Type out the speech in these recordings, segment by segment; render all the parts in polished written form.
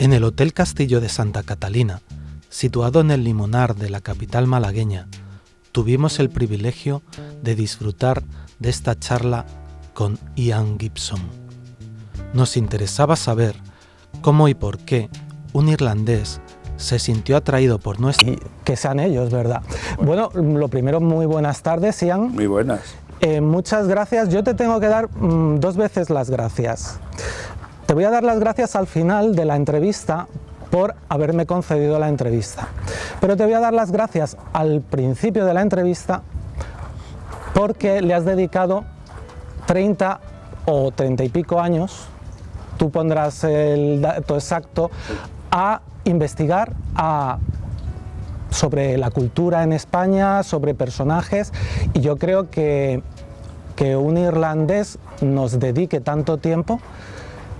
En el Hotel Castillo de Santa Catalina, situado en el limonar de la capital malagueña, tuvimos el privilegio de disfrutar de esta charla con Ian Gibson. Nos interesaba saber cómo y por qué un irlandés se sintió atraído por nuestra... Y que sean ellos, ¿verdad? Bueno, lo primero, muy buenas tardes, Ian. Muy buenas. Muchas gracias. Yo te tengo que dar 2 veces las gracias. Te voy a dar las gracias al final de la entrevista por haberme concedido la entrevista. Pero te voy a dar las gracias al principio de la entrevista porque le has dedicado 30 o 30 y pico años, tú pondrás el dato exacto, a investigar sobre la cultura en España, sobre personajes, y yo creo que un irlandés nos dedique tanto tiempo,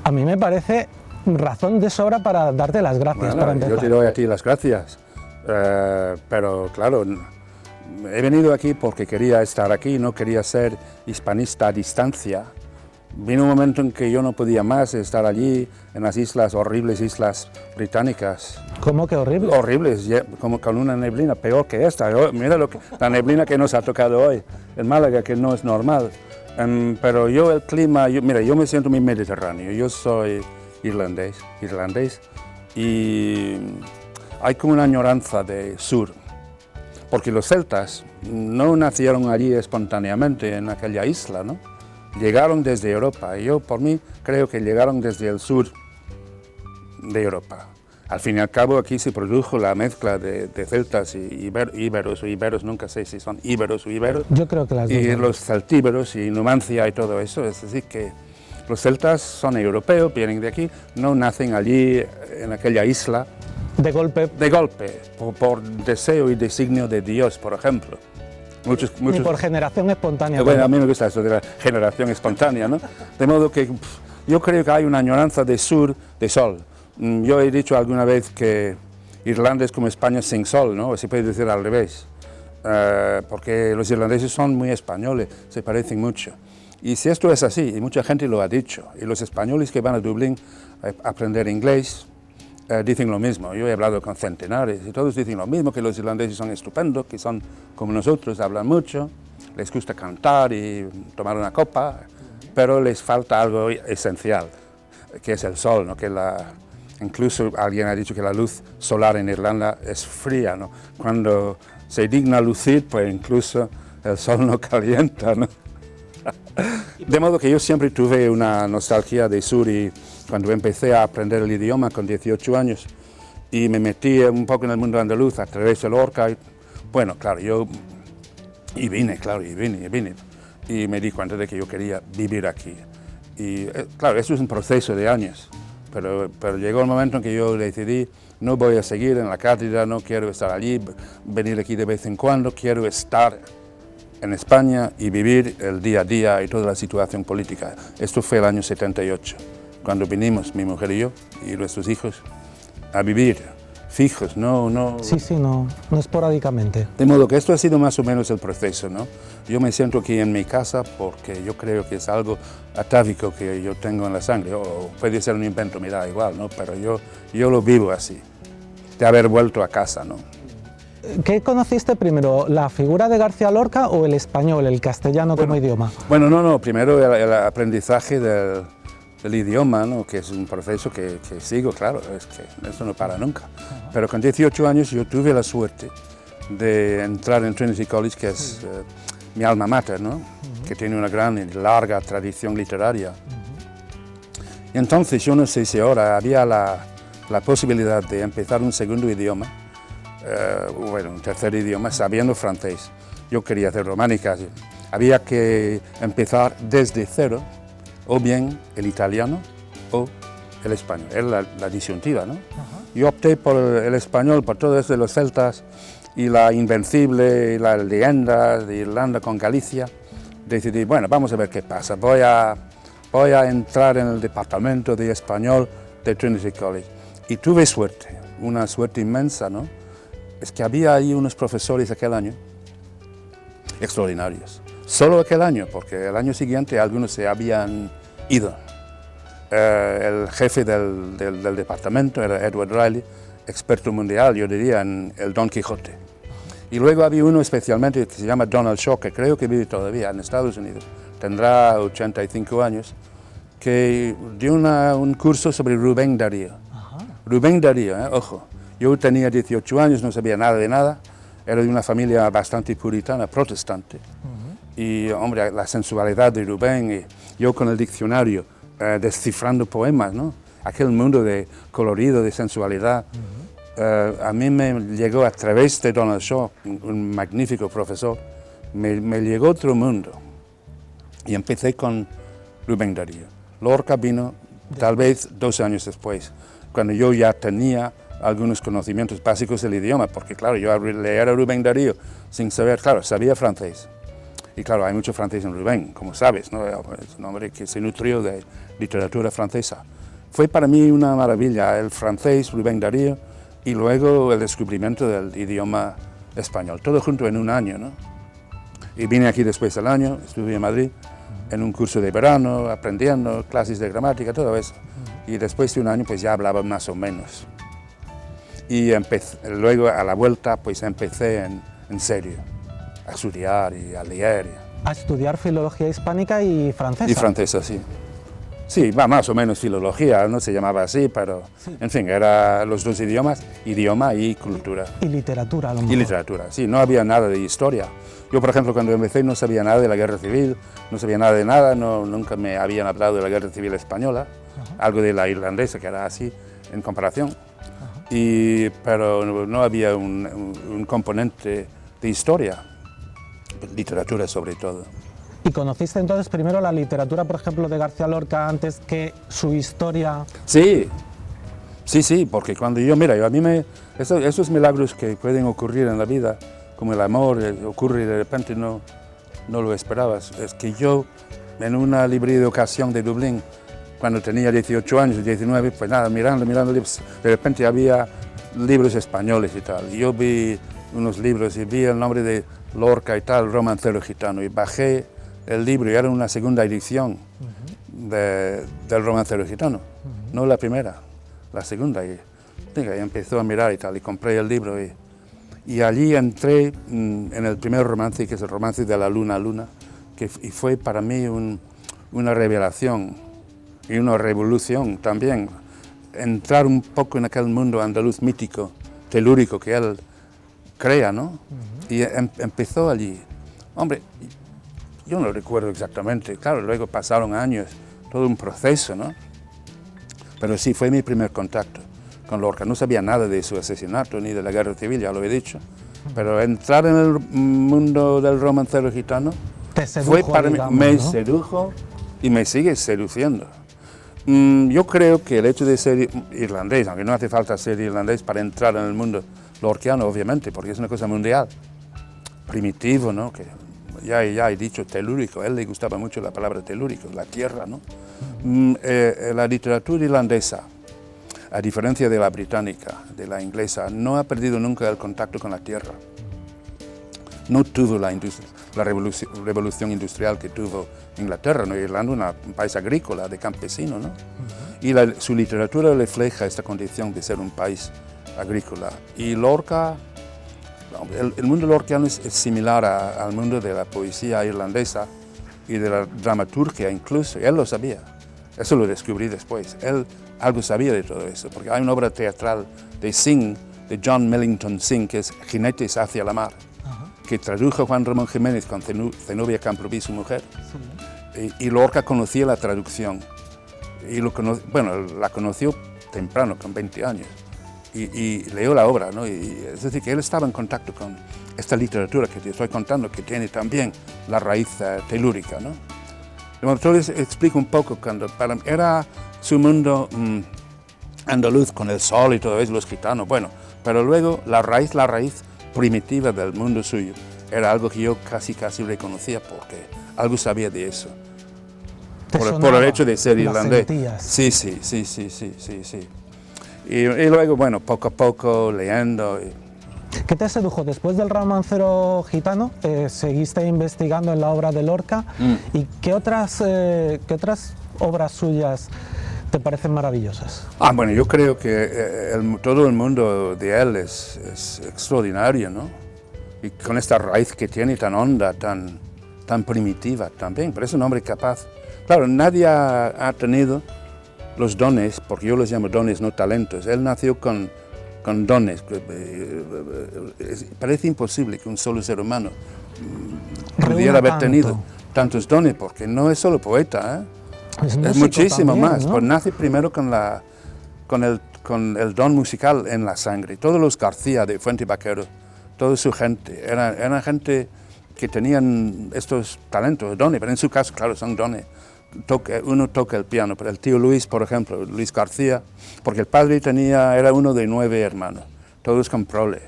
a mí me parece razón de sobra para darte las gracias. Bueno, para empezar. yo te doy a ti las gracias, pero claro, he venido aquí porque quería estar aquí, no quería ser hispanista a distancia. Vino un momento en que yo no podía más estar allí, en las islas, horribles islas británicas. ¿Cómo que horrible? Horribles, como con una neblina peor que esta. Mira la neblina que nos ha tocado hoy en Málaga, que no es normal. Pero yo el clima, mira, yo me siento muy mediterráneo, yo soy irlandés, y hay como una añoranza de sur, porque los celtas no nacieron allí espontáneamente en aquella isla, ¿no? Llegaron desde Europa, y yo por mí creo que llegaron desde el sur de Europa. Al fin y al cabo aquí se produjo la mezcla de celtas y íberos o iberos, nunca sé si son íberos o iberos. Yo creo que las dos. Y los celtíberos y Numancia y todo eso, es decir que los celtas son europeos, vienen de aquí, no nacen allí en aquella isla. De golpe. De golpe, por deseo y designio de Dios, por ejemplo. Muchos, Ni por generación espontánea. Bueno, a mí me gusta eso de la generación espontánea, ¿no? De modo que yo creo que hay una añoranza de sur, de sol. Yo he dicho alguna vez que Irlanda es como España sin sol, ¿no? O se puede decir al revés, porque los irlandeses son muy españoles, se parecen mucho. Y si esto es así, y mucha gente lo ha dicho, y los españoles que van a Dublín a aprender inglés dicen lo mismo. Yo he hablado con centenares y todos dicen lo mismo, que los irlandeses son estupendos, que son como nosotros, hablan mucho, les gusta cantar y tomar una copa, pero les falta algo esencial, que es el sol, ¿no? Incluso alguien ha dicho que la luz solar en Irlanda es fría, ¿no? Cuando se digna lucir, pues incluso el sol no calienta, ¿no? De modo que yo siempre tuve una nostalgia de sur, y cuando empecé a aprender el idioma con 18 años y me metí un poco en el mundo andaluz a través de Lorca, bueno, claro, vine, y me di cuenta de que yo quería vivir aquí. Y claro, eso es un proceso de años, pero llegó el momento en que yo decidí, no voy a seguir en la cátedra, no quiero estar allí, venir aquí de vez en cuando, quiero estar en España y vivir el día a día y toda la situación política. Esto fue el año 78, cuando vinimos, mi mujer y yo, y nuestros hijos, a vivir fijos, no... Sí, no esporádicamente. De modo que esto ha sido más o menos el proceso, ¿no? Yo me siento aquí en mi casa porque yo creo que es algo atávico que yo tengo en la sangre, o puede ser un invento, me da igual, ¿no? Pero yo lo vivo así, de haber vuelto a casa, ¿no? ¿Qué conociste primero, la figura de García Lorca o el español, el castellano como idioma? Bueno, no, primero el aprendizaje del idioma, ¿no? Que es un proceso que sigo, claro, es que eso no para nunca. Pero con 18 años yo tuve la suerte de entrar en Trinity College, que es mi alma mater, ¿no? Que tiene una gran y larga tradición literaria. Y entonces yo no sé si ahora había la posibilidad de empezar un segundo idioma, bueno, un tercer idioma, sabiendo francés. Yo quería hacer románicas, había que empezar desde cero, o bien el italiano o el español, era la disyuntiva, ¿no? Yo opté por el español, por todo eso de los celtas y la invencible, y las leyendas de Irlanda con Galicia. Decidí, bueno, vamos a ver qué pasa, voy a entrar en el departamento de español de Trinity College. Y tuve suerte, una suerte inmensa, ¿no? Es que había ahí unos profesores aquel año extraordinarios. Solo aquel año, porque el año siguiente algunos se habían ido. el jefe del departamento era Edward Riley, experto mundial, yo diría, en el Don Quijote. Y luego había uno especialmente que se llama Donald Shaw, que creo que vive todavía en Estados Unidos, tendrá 85 años, que dio un curso sobre Rubén Darío. Ajá. Rubén Darío, ojo, yo tenía 18 años, no sabía nada de nada, era de una familia bastante puritana, protestante. Y, hombre, la sensualidad de Rubén, y yo con el diccionario descifrando poemas, ¿no? Aquel mundo de colorido, de sensualidad, a mí me llegó a través de Donald Shaw, un magnífico profesor, me llegó otro mundo. Y empecé con Rubén Darío. Lorca vino tal vez 2 años después, cuando yo ya tenía algunos conocimientos básicos del idioma, porque claro, yo al leer a Rubén Darío sin saber, claro, sabía francés. Y claro, hay mucho francés en Rubén, como sabes, ¿no? Es un hombre que se nutrió de literatura francesa. Fue para mí una maravilla el francés, Rubén Darío, y luego el descubrimiento del idioma español, todo junto en un año, ¿no? Y vine aquí después del año, estuve en Madrid, en un curso de verano, aprendiendo clases de gramática, todo eso. Y después de un año, pues ya hablaba más o menos. Y luego a la vuelta, pues empecé en serio a estudiar y a leer. A estudiar filología hispánica y francesa. Y francesa, sí. Sí, va más o menos filología, no se llamaba así, pero sí. En fin, eran los dos idiomas, idioma y cultura. Y literatura, a lo mejor. Y literatura, sí, no había nada de historia. Yo, por ejemplo, cuando empecé no sabía nada de la guerra civil, no sabía nada de nada, nunca me habían hablado de la guerra civil española, algo de la irlandesa, que era así en comparación, pero no había un componente de historia, literatura sobre todo. ¿Y conociste entonces primero la literatura, por ejemplo, de García Lorca antes que su historia? Sí, porque cuando a mí esos milagros que pueden ocurrir en la vida, como el amor, ocurre y de repente no lo esperabas. Es que yo, en una librería de ocasión de Dublín, cuando tenía 18 años, 19, pues nada, mirando libros, de repente había libros españoles y tal. Y yo vi unos libros y vi el nombre de Lorca y tal, Romancero Gitano, y bajé el libro y era una segunda edición del Romancero Gitano, no la primera, la segunda. Y empezó a mirar y tal, y compré el libro y allí entré en el primer romance, que es el romance de La Luna Luna, y fue para mí una revelación y una revolución también, entrar un poco en aquel mundo andaluz mítico, telúrico que él crea, ¿no? Y empezó allí. Hombre, yo no recuerdo exactamente, claro, luego pasaron años, todo un proceso, ¿no? Pero sí, fue mi primer contacto con Lorca. No sabía nada de su asesinato ni de la guerra civil, ya lo he dicho, pero entrar en el mundo del romancero gitano fue para mí, me sedujo y me sigue seduciendo. Yo creo que el hecho de ser irlandés, aunque no hace falta ser irlandés para entrar en el mundo lorquiano, obviamente, porque es una cosa mundial, primitivo, ¿no? Que ya he dicho telúrico, a él le gustaba mucho la palabra telúrico, la tierra, ¿no? La literatura irlandesa, a diferencia de la británica, de la inglesa, no ha perdido nunca el contacto con la tierra. No tuvo la revolución industrial que tuvo Inglaterra, ¿no? Irlanda, un país agrícola, de campesino, ¿no? Y su literatura refleja esta condición de ser un país agrícola. Y Lorca, el mundo lorquiano es similar al mundo de la poesía irlandesa y de la dramaturgia incluso. Él lo sabía, eso lo descubrí después. Él algo sabía de todo eso, porque hay una obra teatral de Synge, de John Millington Synge, que es Jinetes hacia la mar, que tradujo Juan Ramón Jiménez con Zenobia Camprubí, su mujer. Sí. Y Lorca conocía la traducción, y la conoció temprano, con 20 años, y leyó la obra, ¿no? Es decir, que él estaba en contacto con esta literatura que te estoy contando, que tiene también la raíz telúrica, ¿no? Entonces explico un poco, era su mundo andaluz con el sol y todo eso, los gitanos, bueno, pero luego la raíz primitiva del mundo suyo era algo que yo casi reconocía porque algo sabía de eso. Por el hecho de ser irlandés. Sí. Y luego, bueno, poco a poco leyendo. ¿Qué te sedujo? Después del romancero gitano, seguiste investigando en la obra de Lorca. ¿Y qué otras obras suyas te parecen maravillosas? Bueno, yo creo que todo el mundo de él es extraordinario, ¿no? Y con esta raíz que tiene tan honda, tan primitiva también, pero es un hombre capaz. Claro, nadie ha tenido los dones, porque yo los llamo dones, no talentos. Él nació con dones. Parece imposible que un solo ser humano pudiera haber tenido tantos dones, porque no es solo poeta, es muchísimo también, más. ¿No? Pues nace primero con el don musical en la sangre. Todos los García de Fuente Vaquero, toda su gente, eran gente que tenían estos talentos, dones, pero en su caso, claro, son dones. Uno toca el piano, pero el tío Luis, por ejemplo, Luis García, porque el padre era uno de 9 hermanos, todos con prole.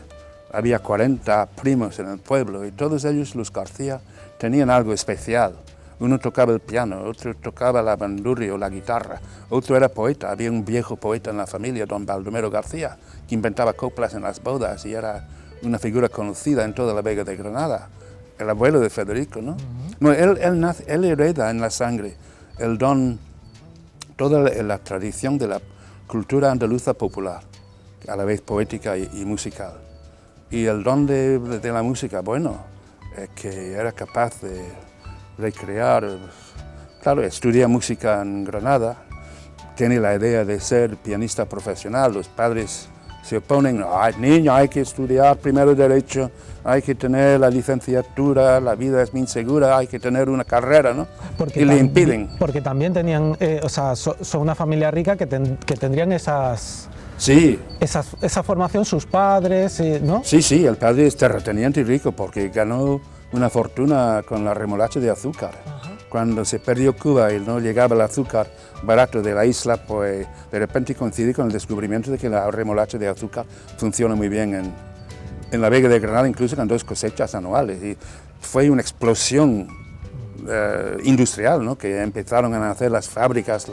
Había 40 primos en el pueblo y todos ellos, los García, tenían algo especial. Uno tocaba el piano, otro tocaba la bandurria o la guitarra, otro era poeta. Había un viejo poeta en la familia, don Baldomero García, que inventaba coplas en las bodas y era una figura conocida en toda la Vega de Granada. El abuelo de Federico, ¿no? No, él hereda en la sangre el don, toda la tradición de la cultura andaluza popular, a la vez poética y musical. Y el don de la música, bueno, que era capaz de recrear, claro, estudia música en Granada, tiene la idea de ser pianista profesional, los padres se oponen, no, niño, hay que estudiar primero Derecho, hay que tener la licenciatura, la vida es muy insegura, hay que tener una carrera, ¿no? Y le impiden. Porque también tenían, o sea, son una familia rica que tendrían esas... Sí. Esa formación, sus padres, ¿no? Sí, el padre es terrateniente y rico porque ganó una fortuna con la remolacha de azúcar. Ajá. Cuando se perdió Cuba y no llegaba el azúcar barato de la isla, pues de repente coincide con el descubrimiento de que la remolacha de azúcar funciona muy bien en la Vega de Granada, incluso con 2 cosechas anuales. Y fue una explosión industrial, ¿no? Que empezaron a nacer las fábricas,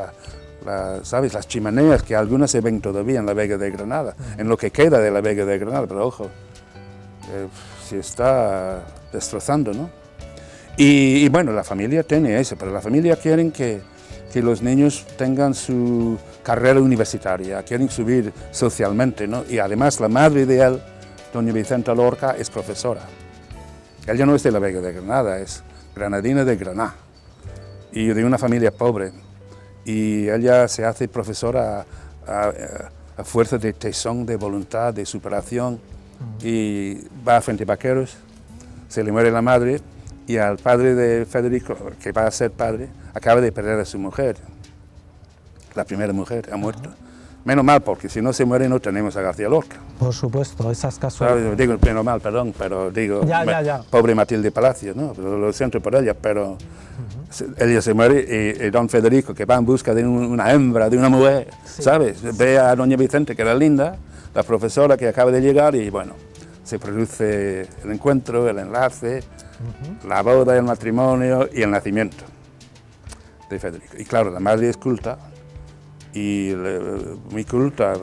¿sabes? Las chimeneas, que algunas se ven todavía en la Vega de Granada, en lo que queda de la Vega de Granada, pero ojo, se está destrozando, ¿no? Y bueno, la familia tiene eso, pero la familia quieren que los niños tengan su carrera universitaria, quieren subir socialmente, ¿no? Y además la madre de él, doña Vicenta Lorca, es profesora. Ella no es de la Vega de Granada, es granadina de Granada y de una familia pobre. Y ella se hace profesora a fuerza de tesón, de voluntad, de superación, y va a Fuente Vaqueros, se le muere la madre, y al padre de Federico, que va a ser padre, acaba de perder a su mujer, la primera mujer, ha muerto. Menos mal, porque si no se muere no tenemos a García Lorca. Por supuesto, esas casualidades. Digo menos mal, perdón, pero digo, ya. Pobre Matilde Palacio, ¿no? Lo siento por ella, pero ella se muere y don Federico, que va en busca de una hembra, de una mujer, sí, ¿sabes? Sí. Ve a doña Vicente, que era linda, la profesora que acaba de llegar, y bueno, se produce el encuentro, el enlace, la boda, el matrimonio y el nacimiento de Federico. Y claro, la madre es culta, y muy culta,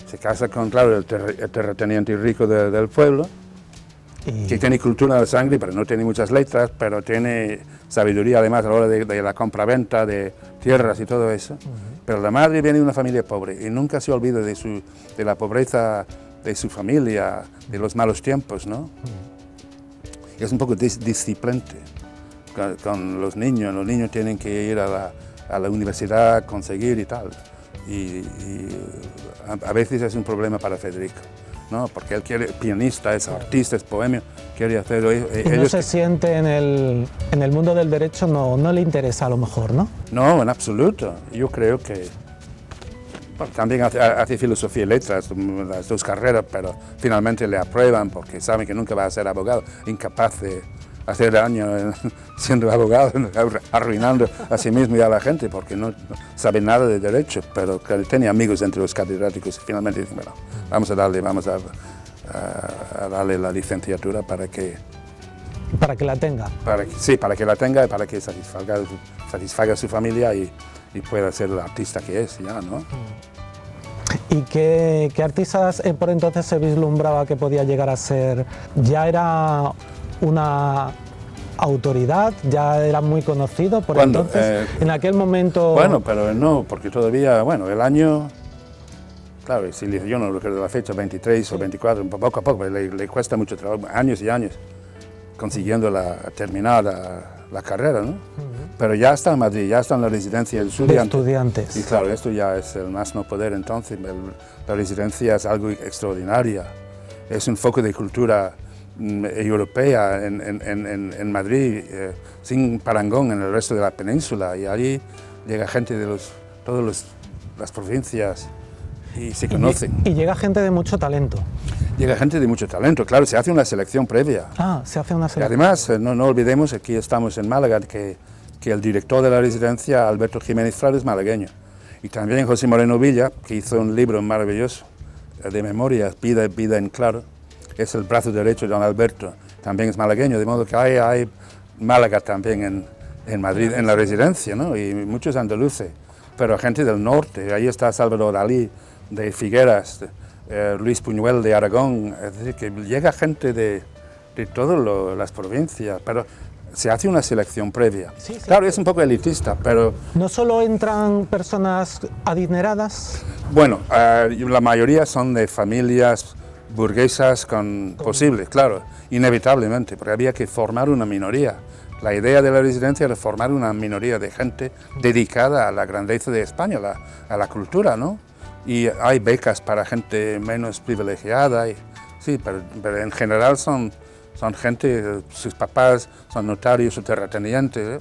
se casa con, claro, el terrateniente rico del pueblo, que tiene cultura de sangre, pero no tiene muchas letras, pero tiene sabiduría además a la hora de la compra-venta de tierras y todo eso. Pero la madre viene de una familia pobre y nunca se olvida de la pobreza de su familia, de los malos tiempos, ¿no? Es un poco disciplinante con los niños tienen que ir a la universidad, conseguir y tal. Y a veces es un problema para Federico, ¿no? Porque él quiere, pianista, es artista, es bohemio, quiere hacerlo. Y no se siente en el mundo del derecho, no le interesa a lo mejor, ¿no? No, en absoluto. Yo creo que bueno, también hace filosofía y letras, las 2 carreras, pero finalmente le aprueban porque saben que nunca va a ser abogado, incapaz de hacer daño siendo abogado, arruinando a sí mismo y a la gente porque no sabe nada de derecho, pero que tiene amigos entre los catedráticos y finalmente dicen, bueno, vamos a darle la licenciatura para que la tenga. Para que la tenga y para que satisfaga a su familia y pueda ser el artista que es ya, ¿no? ¿Y qué artistas por entonces se vislumbraba que podía llegar a ser? ¿Ya era una autoridad, ya era muy conocido por ¿Cuándo? entonces. En aquel momento... Bueno, pero no, porque todavía, bueno, el año, claro, si yo no recuerdo la fecha, 23 o 24, poco a poco, le cuesta mucho trabajo, años y años, consiguiendo terminar la carrera, ¿no? Pero ya está en Madrid, ya está en la residencia de estudiantes. Y claro, esto ya es el más no poder entonces, la residencia es algo extraordinario, es un foco de cultura europea en Madrid, sin parangón en el resto de la península, y allí llega gente de todas las provincias y se conocen. Y llega gente de mucho talento. Llega gente de mucho talento, claro, se hace una selección previa. Ah, se hace una selección. Y además, no olvidemos, aquí estamos en Málaga, que el director de la residencia, Alberto Jiménez Frade, es malagueño. Y también José Moreno Villa, que hizo un libro maravilloso de memorias, Vida en Claro, es el brazo derecho de don Alberto, también es malagueño, de modo que hay Málaga también en Madrid, en la residencia, ¿no? Y muchos andaluces, pero gente del norte, ahí está Salvador Dalí de Figueras, Luis Buñuel de Aragón, es decir, que llega gente de todas las provincias, pero se hace una selección previa. Sí, sí. Claro, es un poco elitista, pero... ¿No solo entran personas adineradas? Bueno, la mayoría son de familias burguesas posibles, claro, inevitablemente, porque había que formar una minoría. La idea de la residencia era formar una minoría de gente dedicada a la grandeza de España, a la cultura, ¿no? Y hay becas para gente menos privilegiada, sí, pero en general son gente, sus papás son notarios o terratenientes, ¿eh?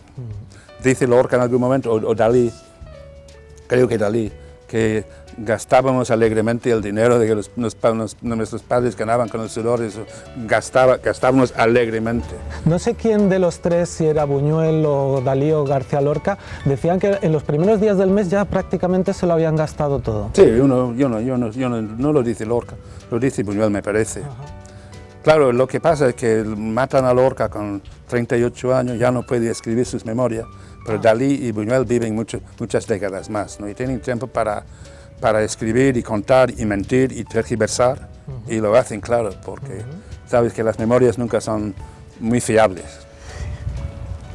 Dice Lorca en algún momento, o Dalí, creo que Dalí, que gastábamos alegremente el dinero de que nuestros padres ganaban con el sudor, gastábamos alegremente. No sé quién de los tres, si era Buñuel o Dalí o García Lorca, decían que en los primeros días del mes ya prácticamente se lo habían gastado todo. Sí, no lo dice Lorca, lo dice Buñuel, me parece. Ajá. Claro, lo que pasa es que matan a Lorca con 38 años, ya no puede escribir sus memorias, pero Dalí y Buñuel viven muchas décadas más, ¿no? Y tienen tiempo para escribir y contar y mentir y tergiversar, y lo hacen, claro, porque sabes que las memorias nunca son muy fiables.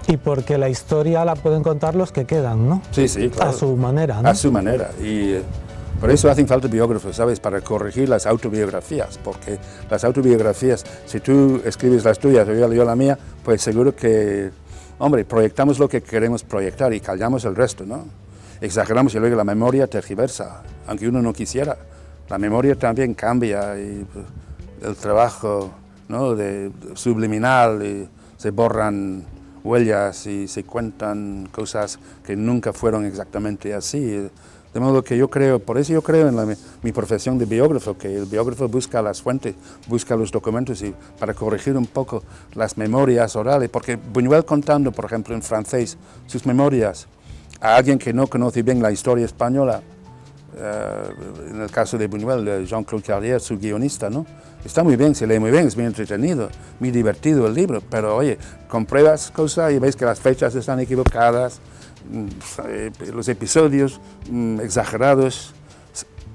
Y porque la historia la pueden contar los que quedan, ¿no? Sí, sí, claro. A su manera, ¿no? A su manera, y por eso hacen falta biógrafos, ¿sabes? Para corregir las autobiografías, porque las autobiografías, si tú escribes las tuyas o yo la mía, pues seguro que, hombre, proyectamos lo que queremos proyectar y callamos el resto, ¿no? Exageramos y luego la memoria tergiversa, aunque uno no quisiera. La memoria también cambia y el trabajo, ¿no? Subliminal, y se borran huellas y se cuentan cosas que nunca fueron exactamente así. De modo que yo creo, por eso yo creo en mi profesión de biógrafo, que el biógrafo busca las fuentes, busca los documentos y para corregir un poco las memorias orales, porque Buñuel contando, por ejemplo, en francés, sus memorias, a alguien que no conoce bien la historia española, en el caso de Buñuel, Jean-Claude Carrière, su guionista, ¿no? Está muy bien, se lee muy bien, es muy entretenido, muy divertido el libro, pero oye, compruebas cosas y ves que las fechas están equivocadas, los episodios exagerados,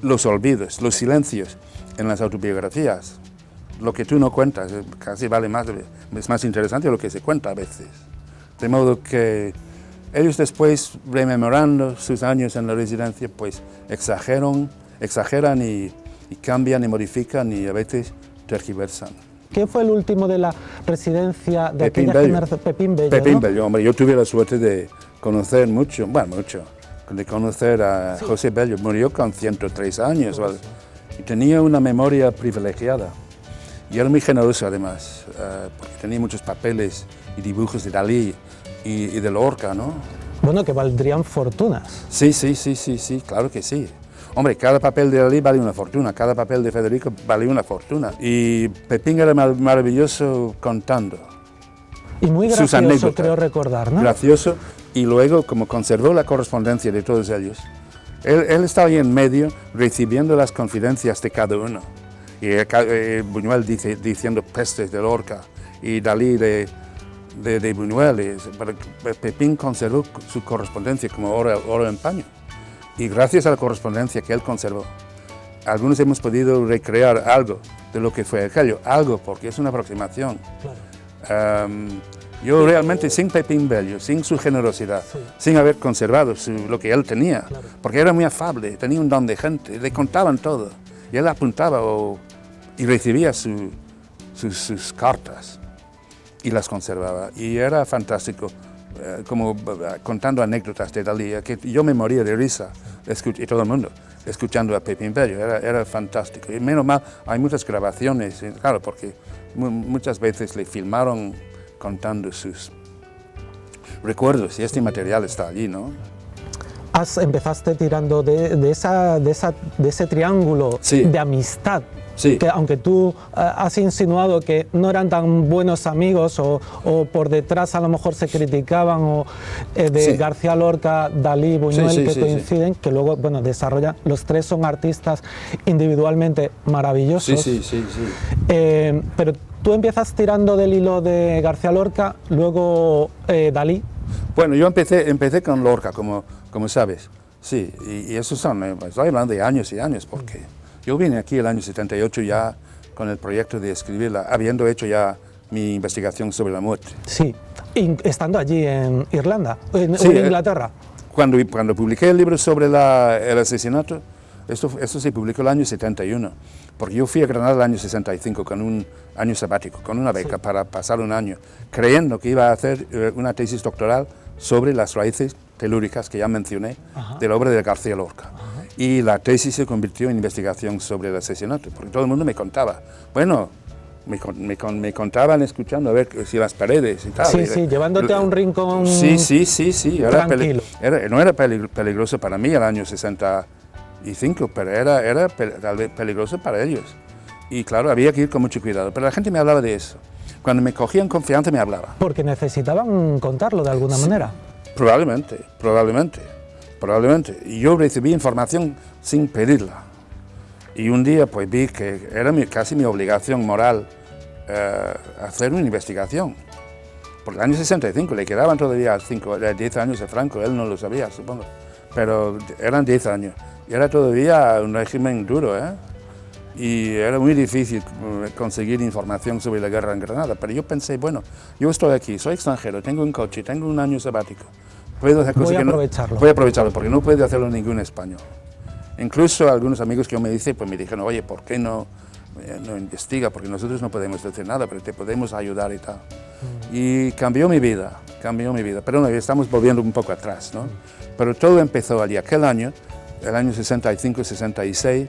los olvidos, los silencios en las autobiografías. Lo que tú no cuentas casi vale más, es más interesante de lo que se cuenta a veces. De modo que ellos después, rememorando sus años en la residencia, pues exageran y cambian y modifican y a veces tergiversan. ¿Quién fue el último de la residencia de Pepín aquella Bello. generación? Pepín Bello, Pepín ¿no? Bello, hombre, yo tuve la suerte de conocer de conocer a José Bello, murió con 103 años, ¿vale? Y tenía una memoria privilegiada. Y era muy generoso además, porque tenía muchos papeles y dibujos de Dalí y de Lorca, ¿no? Bueno, que valdrían fortunas. Sí, claro que sí. Hombre, cada papel de Dalí vale una fortuna, cada papel de Federico vale una fortuna. Y Pepín era maravilloso contando. Y muy sus gracioso, anécdotas. creo recordar, ¿no? Gracioso, y luego, como conservó la correspondencia de todos ellos, él estaba ahí en medio recibiendo las confidencias de cada uno. Y Buñuel diciendo pestes de Lorca, y Dalí de Buñuel. Pepín conservó su correspondencia como oro en paño. Y gracias a la correspondencia que él conservó, algunos hemos podido recrear algo de lo que fue aquello, algo porque es una aproximación. Claro. Yo realmente sin Pepín Bello, sin su generosidad, sin haber conservado lo que él tenía, porque era muy afable, tenía un don de gente, le contaban todo, y él apuntaba y recibía sus cartas y las conservaba, y era fantástico, como contando anécdotas de Dalí, que yo me moría de risa, y todo el mundo, escuchando a Pepín Bello, era fantástico, y menos mal, hay muchas grabaciones, claro, porque muchas veces le filmaron contando sus recuerdos y este material está allí, ¿no? Empezaste tirando de ese triángulo de amistad, que aunque tú has insinuado que no eran tan buenos amigos o por detrás a lo mejor se criticaban, de García Lorca, Dalí, Buñuel, que coinciden, que luego, bueno, desarrollan, los tres son artistas individualmente maravillosos. Pero tú empiezas tirando del hilo de García Lorca, luego Dalí. Bueno, yo empecé con Lorca, como sabes, sí, y eso estoy hablando de años y años, porque yo vine aquí el año 78 ya con el proyecto de escribirla, habiendo hecho ya mi investigación sobre la muerte. Sí, estando allí en Irlanda, en Inglaterra. Cuando publiqué el libro sobre el asesinato, esto se publicó el año 71, porque yo fui a Granada el año 65 con un año sabático, con una beca para pasar un año, creyendo que iba a hacer una tesis doctoral sobre las raíces telúricas que ya mencioné de la obra de García Lorca. Y la tesis se convirtió en investigación sobre el asesinato, porque todo el mundo me contaba, bueno, me contaban escuchando a ver si las paredes y tal. Sí, llevándote a un rincón tranquilo. No era peligroso para mí el año 65, pero era peligroso para ellos. Y claro, había que ir con mucho cuidado, pero la gente me hablaba de eso. Cuando me cogían confianza me hablaba. Porque necesitaban contarlo de alguna manera. Probablemente. Y yo recibí información sin pedirla. Y un día pues vi que era casi mi obligación moral hacer una investigación. Porque el año 65 le quedaban todavía 10 años de Franco, él no lo sabía, supongo. Pero eran 10 años. Y era todavía un régimen duro, y era muy difícil conseguir información sobre la guerra en Granada, pero yo pensé, bueno, yo estoy aquí, soy extranjero, tengo un coche, tengo un año sabático, puedo hacer cosas voy a aprovecharlo, porque no puede hacerlo ningún español. Incluso algunos amigos que yo me hice, pues me dijeron, oye, ¿por qué no investiga? Porque nosotros no podemos decir nada, pero te podemos ayudar y tal. Y cambió mi vida, pero no, estamos volviendo un poco atrás, ¿no? Pero todo empezó allí, aquel año, el año 65-66,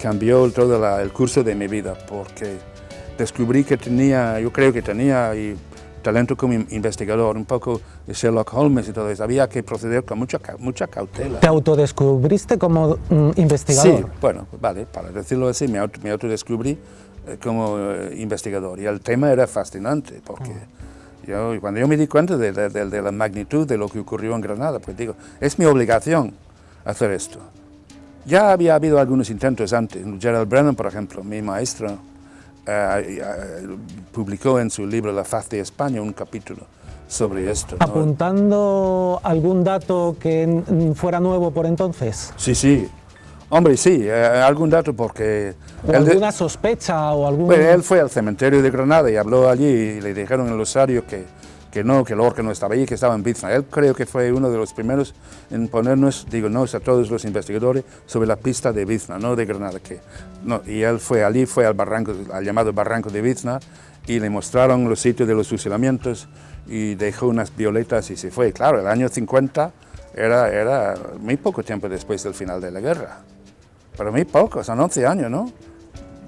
cambió todo el curso de mi vida, porque descubrí que yo creo que tenía talento como investigador, un poco de Sherlock Holmes y todo eso. Había que proceder con mucha cautela. ¿Te autodescubriste como investigador? Sí, bueno, vale, para decirlo así, me autodescubrí como investigador. Y el tema era fascinante, porque cuando yo me di cuenta de la magnitud de lo que ocurrió en Granada, pues digo, es mi obligación hacer esto. Ya había habido algunos intentos antes. Gerald Brennan, por ejemplo, mi maestro, publicó en su libro La faz de España un capítulo sobre esto, ¿no? ¿Apuntando algún dato que fuera nuevo por entonces? Sí. Hombre, sí, algún dato porque... ¿Alguna sospecha o algún...? Bueno, él fue al cementerio de Granada y habló allí y le dijeron en el osario que Lorca no estaba allí, que estaba en Bizna. Él creo que fue uno de los primeros en ponernos, a todos los investigadores sobre la pista de Bizna, no de Granada. Y él fue allí, fue al llamado Barranco de Bizna, y le mostraron los sitios de los fusilamientos y dejó unas violetas y se fue. Claro, el año 50 era muy poco tiempo después del final de la guerra, pero muy poco, son 11 años, ¿no?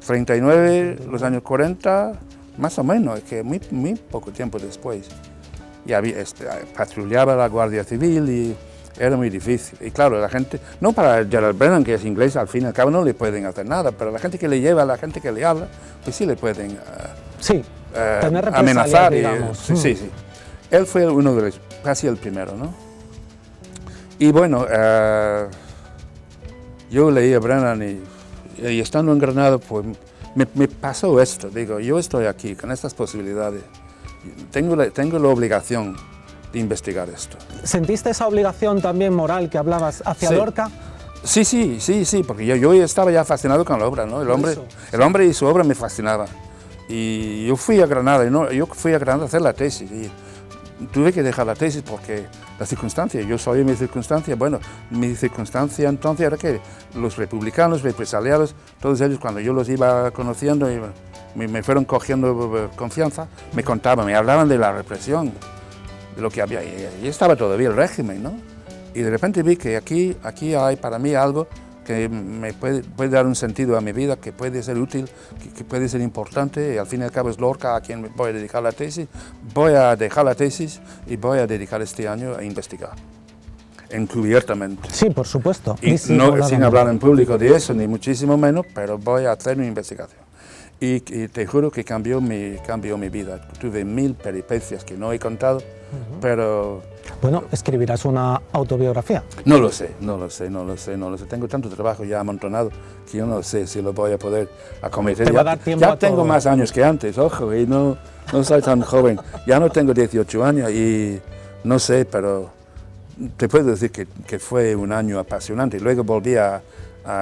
39, los años 40, más o menos, es que muy poco tiempo después. Y patrullaba la Guardia Civil y era muy difícil. Y claro, la gente, no para Gerald Brennan, que es inglés, al fin y al cabo no le pueden hacer nada, pero la gente que le lleva, la gente que le habla, pues sí le pueden amenazar. Sí. Él fue uno de los, casi el primero, ¿no? Y bueno, yo leí a Brennan y estando en Granada, pues me pasó esto, yo estoy aquí con estas posibilidades. Tengo la obligación de investigar esto. ¿Sentiste esa obligación también moral que hablabas hacia Lorca? Sí, porque yo estaba ya fascinado con la obra, ¿no? El hombre y su obra me fascinaban. Y yo fui a Granada, a hacer la tesis. Y tuve que dejar la tesis porque la circunstancia, yo soy mi circunstancia, bueno, mi circunstancia entonces era que los republicanos, represaliados, todos ellos cuando yo los iba conociendo, me fueron cogiendo confianza, me contaban, me hablaban de la represión, de lo que había, y estaba todavía el régimen, ¿no? Y de repente vi que aquí hay para mí algo que me puede dar un sentido a mi vida, que puede ser útil, que puede ser importante, y al fin y al cabo es Lorca a quien voy a dedicar la tesis. Voy a dejar la tesis y voy a dedicar este año a investigar, encubiertamente. Sí, por supuesto. Y no, sin hablar en público de eso, ni muchísimo menos, pero voy a hacer mi investigación. Y te juro que cambió mi vida. Tuve 1000 peripecias que no he contado, pero... Bueno, ¿escribirás una autobiografía? No lo sé. Tengo tanto trabajo ya amontonado que yo no sé si lo voy a poder acometer. Te va a dar tiempo ya a tengo todo. más años que antes, ojo, y no soy tan joven. Ya no tengo 18 años y no sé, pero te puedo decir que fue un año apasionante. Luego volví a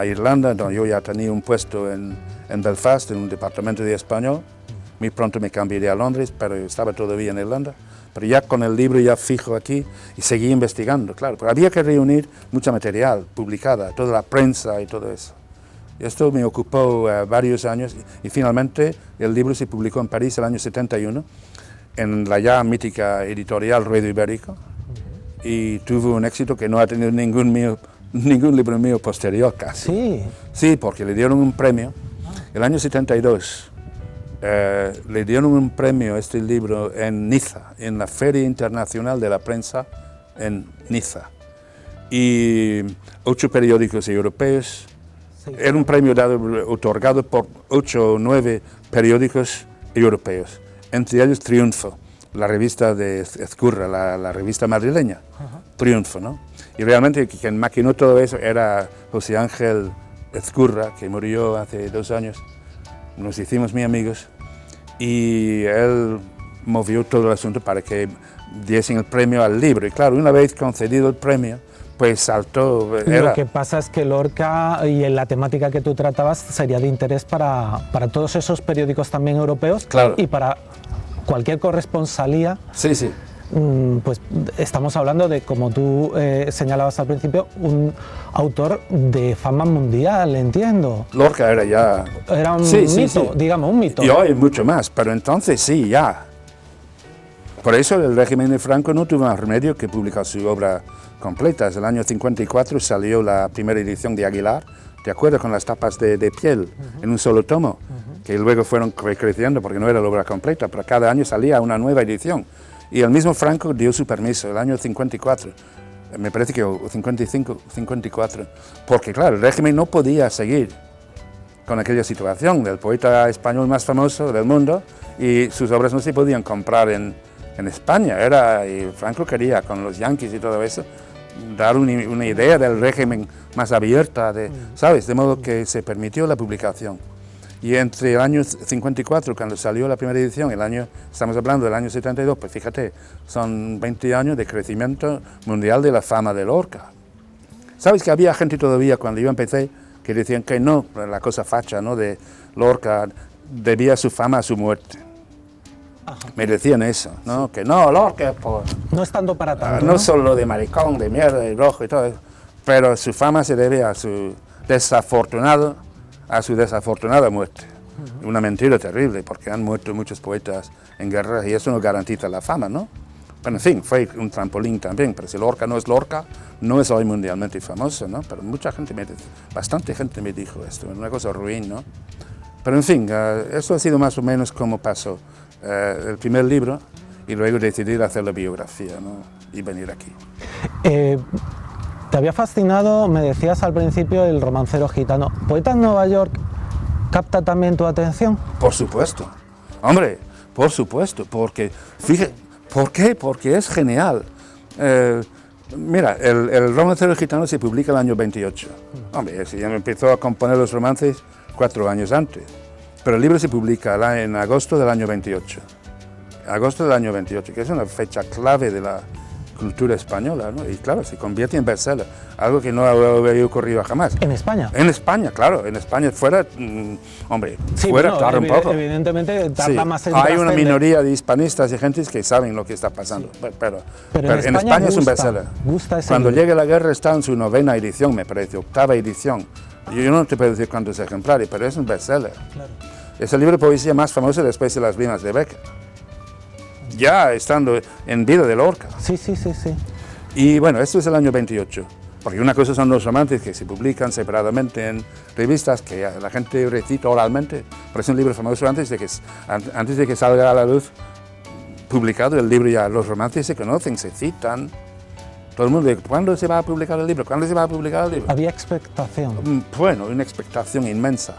Irlanda, donde yo ya tenía un puesto en Belfast, en un departamento de español. Muy pronto me cambié a Londres, pero estaba todavía en Irlanda. Pero ya con el libro ya fijo aquí y seguí investigando, claro, porque había que reunir mucho material publicada, toda la prensa y todo eso. Y esto me ocupó varios años y finalmente el libro se publicó en París el año 71 en la ya mítica editorial Ruedo Ibérico y tuvo un éxito que no ha tenido ningún libro mío posterior casi. Sí. Sí, porque le dieron un premio el año 72. Le dieron un premio a este libro en Niza, en la Feria Internacional de la Prensa en Niza. Y 8 periódicos europeos. Sí. Era un premio otorgado por 8 o 9 periódicos europeos. Entre ellos Triunfo, la revista de Ezcurra, la revista madrileña. Triunfo, ¿no? Y realmente quien maquinó todo eso era José Ángel Ezcurra, que murió hace 2 años. Nos hicimos muy amigos y él movió todo el asunto para que diesen el premio al libro. Y claro, una vez concedido el premio, pues saltó. Lo que pasa es que Lorca y en la temática que tú tratabas sería de interés para todos esos periódicos también europeos, claro, y para cualquier corresponsalía. Sí, sí. Pues estamos hablando de, como tú señalabas al principio, un autor de fama mundial, entiendo. Lorca era ya... Era un mito, digamos, un mito. Y hoy mucho más, pero entonces sí, ya. Por eso el régimen de Franco no tuvo más remedio que publicar su obra completa. En el año 54 salió la primera edición de Aguilar, de acuerdo, con las tapas de piel, en un solo tomo, que luego fueron creciendo porque no era la obra completa, pero cada año salía una nueva edición. Y el mismo Franco dio su permiso, el año 54, me parece que 55, 54, porque claro, el régimen no podía seguir con aquella situación del poeta español más famoso del mundo y sus obras no se podían comprar en España. Y Franco quería, con los yanquis y todo eso, dar una idea del régimen más abierta, ¿sabes? De modo que se permitió la publicación. Y entre el año 54, cuando salió la primera edición, estamos hablando del año 72, pues fíjate, son 20 años de crecimiento mundial de la fama de Lorca. ¿Sabes que había gente todavía, cuando yo empecé, que decían que no, la cosa facha, ¿no?, de Lorca debía su fama a su muerte? Ajá. Me decían eso, ¿no? Que no, Lorca, no estando para tanto, no solo de maricón, de mierda, de rojo y todo eso, pero su fama se debe a su desafortunada muerte. Una mentira terrible, porque han muerto muchos poetas en guerra y eso no garantiza la fama, ¿no? Pero en fin, fue un trampolín también, pero si Lorca no es Lorca, no es hoy mundialmente famoso, ¿no? Pero bastante gente me dijo esto, una cosa ruin, ¿no? Pero en fin, eso ha sido más o menos como pasó el primer libro y luego decidir hacer la biografía, ¿no?, y venir aquí. Te había fascinado, me decías al principio, el romancero gitano. ¿Poeta en Nueva York capta también tu atención? Por supuesto, hombre, por supuesto, porque, fíjate, ¿por qué? Porque es genial. Mira, el romancero gitano se publica el año 28. Hombre, ya me empezó a componer los romances 4 años antes, pero el libro se publica en agosto del año 28. Agosto del año 28, que es una fecha clave de cultura española, ¿no? Y claro, se convierte en bestseller, algo que no había ocurrido jamás. ¿En España? En España, claro, en España fuera, hombre, Sí, fuera bueno, tarda un poco. evidentemente tarda Sí, más en hay una trascender. minoría de hispanistas y gentes que saben lo que está pasando, pero en España es un gusta, bestseller. gusta ese Cuando libro. llegue la guerra está en su 9ª edición, me parece, 8ª edición. Yo no te puedo decir cuántos ejemplares, pero es un bestseller. Claro. Es el libro de poesía más famoso después de Las Vidas de Becker. Ya estando en vida de Lorca. Sí, sí, sí, sí. Y bueno, esto es el año 28, porque una cosa son los romances que se publican separadamente en revistas que la gente recita oralmente, pero es un libro famoso antes de que salga a la luz publicado el libro. Ya los romances se conocen, se citan. Todo el mundo dice, ¿cuándo se va a publicar el libro? ¿Cuándo se va a publicar el libro? Había expectación. Bueno, una expectación inmensa.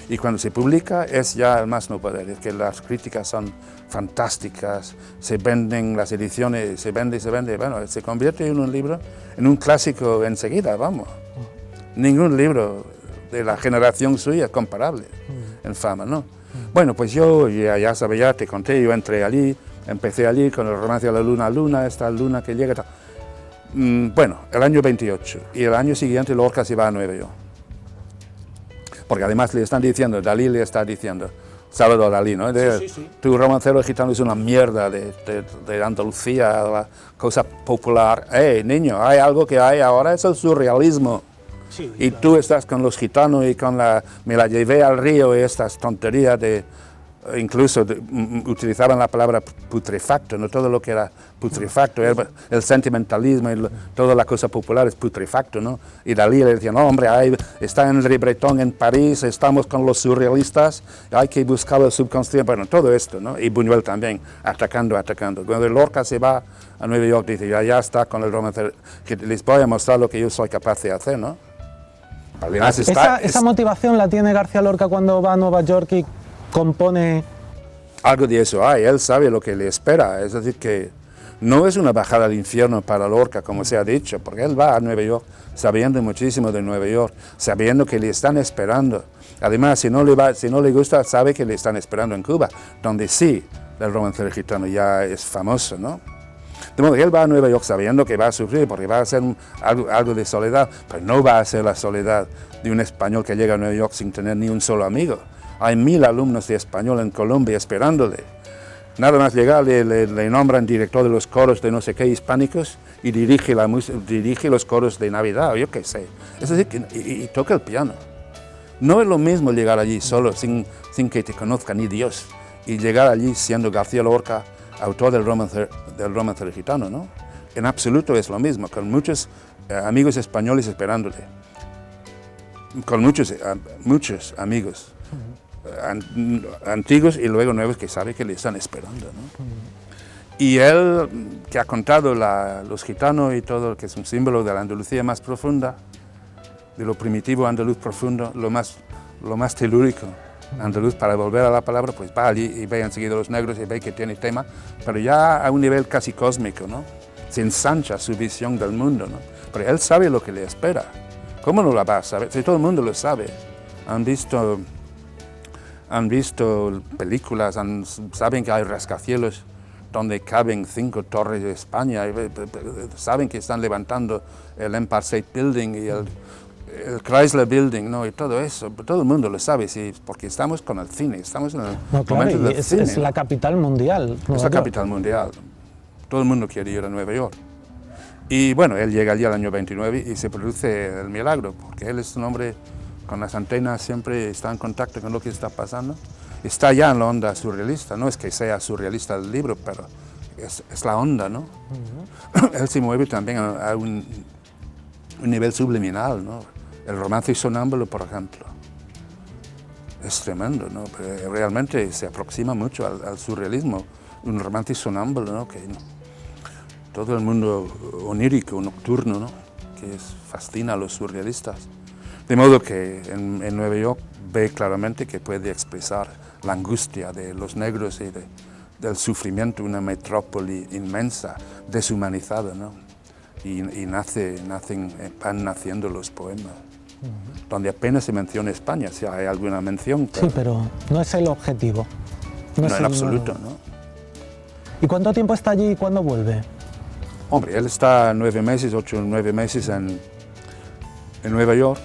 Y cuando se publica es ya el más no poder, es que las críticas son fantásticas, se venden las ediciones, se vende, bueno, se convierte en un libro, en un clásico enseguida, vamos. Ningún libro de la generación suya es comparable en fama, ¿no? Bueno, pues yo ya sabes, ya te conté, yo entré allí, empecé allí con el romance de la luna, esta luna que llega, tal. Bueno, el año 28, y el año siguiente Lorca se va a Nueva York. Porque además le están diciendo, Dalí le está diciendo, Salvador Dalí, ¿no? Tu romancero gitano es una mierda de Andalucía, la cosa popular. Niño, hay algo que hay ahora, es el surrealismo. Sí, y tú estás con los gitanos y con me la llevé al río y estas tonterías de... Incluso utilizaban la palabra putrefacto, no todo lo que era putrefacto, el sentimentalismo, toda la cosa popular es putrefacto, ¿no? Y Dalí le decía, no, hombre, está en Le Breton en París, estamos con los surrealistas, hay que buscar el subconsciente, bueno, todo esto, ¿no? Y Buñuel también, atacando. Cuando Lorca se va a Nueva York, dice, ya está con el romance, que les voy a mostrar lo que yo soy capaz de hacer, ¿no? Además Esa motivación la tiene García Lorca cuando va a Nueva York y compone... Algo de eso hay, él sabe lo que le espera, es decir, que no es una bajada al infierno para Lorca, como se ha dicho, porque él va a Nueva York sabiendo muchísimo de Nueva York, sabiendo que le están esperando. Además, si no le gusta, sabe que le están esperando en Cuba, donde sí, el romancero gitano ya es famoso, ¿no? De modo que él va a Nueva York sabiendo que va a sufrir, porque va a ser algo de soledad, pero no va a ser la soledad de un español que llega a Nueva York sin tener ni un solo amigo. Hay 1000 alumnos de español en Colombia esperándole. Nada más llegar le nombran director de los coros de no sé qué hispánicos y dirige los coros de Navidad, o yo qué sé. Es decir, y toca el piano. No es lo mismo llegar allí solo, sin que te conozca ni Dios, y llegar allí siendo García Lorca, autor del romancero gitano, ¿no? En absoluto es lo mismo, con muchos amigos españoles esperándole. Con muchos amigos. Antiguos y luego nuevos que sabe que le están esperando, ¿no? Y él, que ha contado los gitanos y todo, que es un símbolo de la Andalucía más profunda, de lo primitivo andaluz profundo, lo más telúrico andaluz, para volver a la palabra, pues va allí y ve enseguida los negros y ve que tiene tema, pero ya a un nivel casi cósmico, ¿no? Se ensancha su visión del mundo, ¿no? Pero él sabe lo que le espera. ¿Cómo no la va a saber? Si todo el mundo lo sabe. Han visto películas, saben que hay rascacielos donde caben 5 torres de España, saben que están levantando el Empire State Building y el Chrysler Building, ¿no? Y todo eso, todo el mundo lo sabe, sí, porque estamos con el cine, estamos en el momento del cine. Es la capital mundial. Es la capital mundial. Todo el mundo quiere ir a Nueva York. Y bueno, él llega allí al año 29 y se produce el milagro, porque él es un hombre con las antenas, siempre está en contacto con lo que está pasando. Está ya en la onda surrealista, no es que sea surrealista el libro, pero es la onda, ¿no? Él se mueve también a un nivel subliminal, ¿no? El romance sonámbulo, por ejemplo, es tremendo, ¿no? Pero realmente se aproxima mucho al surrealismo, un romance sonámbulo, ¿no? Que todo el mundo onírico, nocturno, ¿no? Que fascina a los surrealistas. De modo que en Nueva York ve claramente que puede expresar la angustia de los negros y del sufrimiento, una metrópoli inmensa, deshumanizada, ¿no? Y van naciendo los poemas, donde apenas se menciona España, si hay alguna mención. Sí, pero no es el objetivo. No en absoluto, ¿no? ¿Y cuánto tiempo está allí y cuándo vuelve? Hombre, él está 9 meses, 8 o 9 meses en Nueva York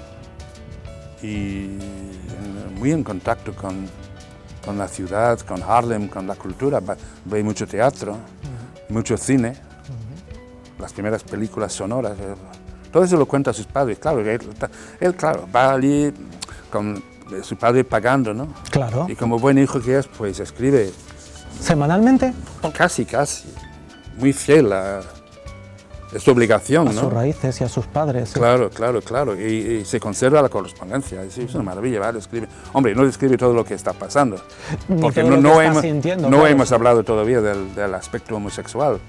y muy en contacto con la ciudad, con Harlem, con la cultura. Ve mucho teatro, mucho cine, las primeras películas sonoras. Todo eso lo cuenta a sus padres. Claro, él claro, va allí con su padre pagando, ¿no? Claro. Y como buen hijo que es, pues escribe. ¿Semanalmente? Casi. Muy fiel a su obligación, A ¿no? sus raíces y a sus padres. Sí. Claro. Y se conserva la correspondencia. Es una maravilla, ¿vale? Escribe. Hombre, no describe todo lo que está pasando. Ni Porque todo lo que está sintiendo, no claro. hemos hablado todavía del aspecto homosexual.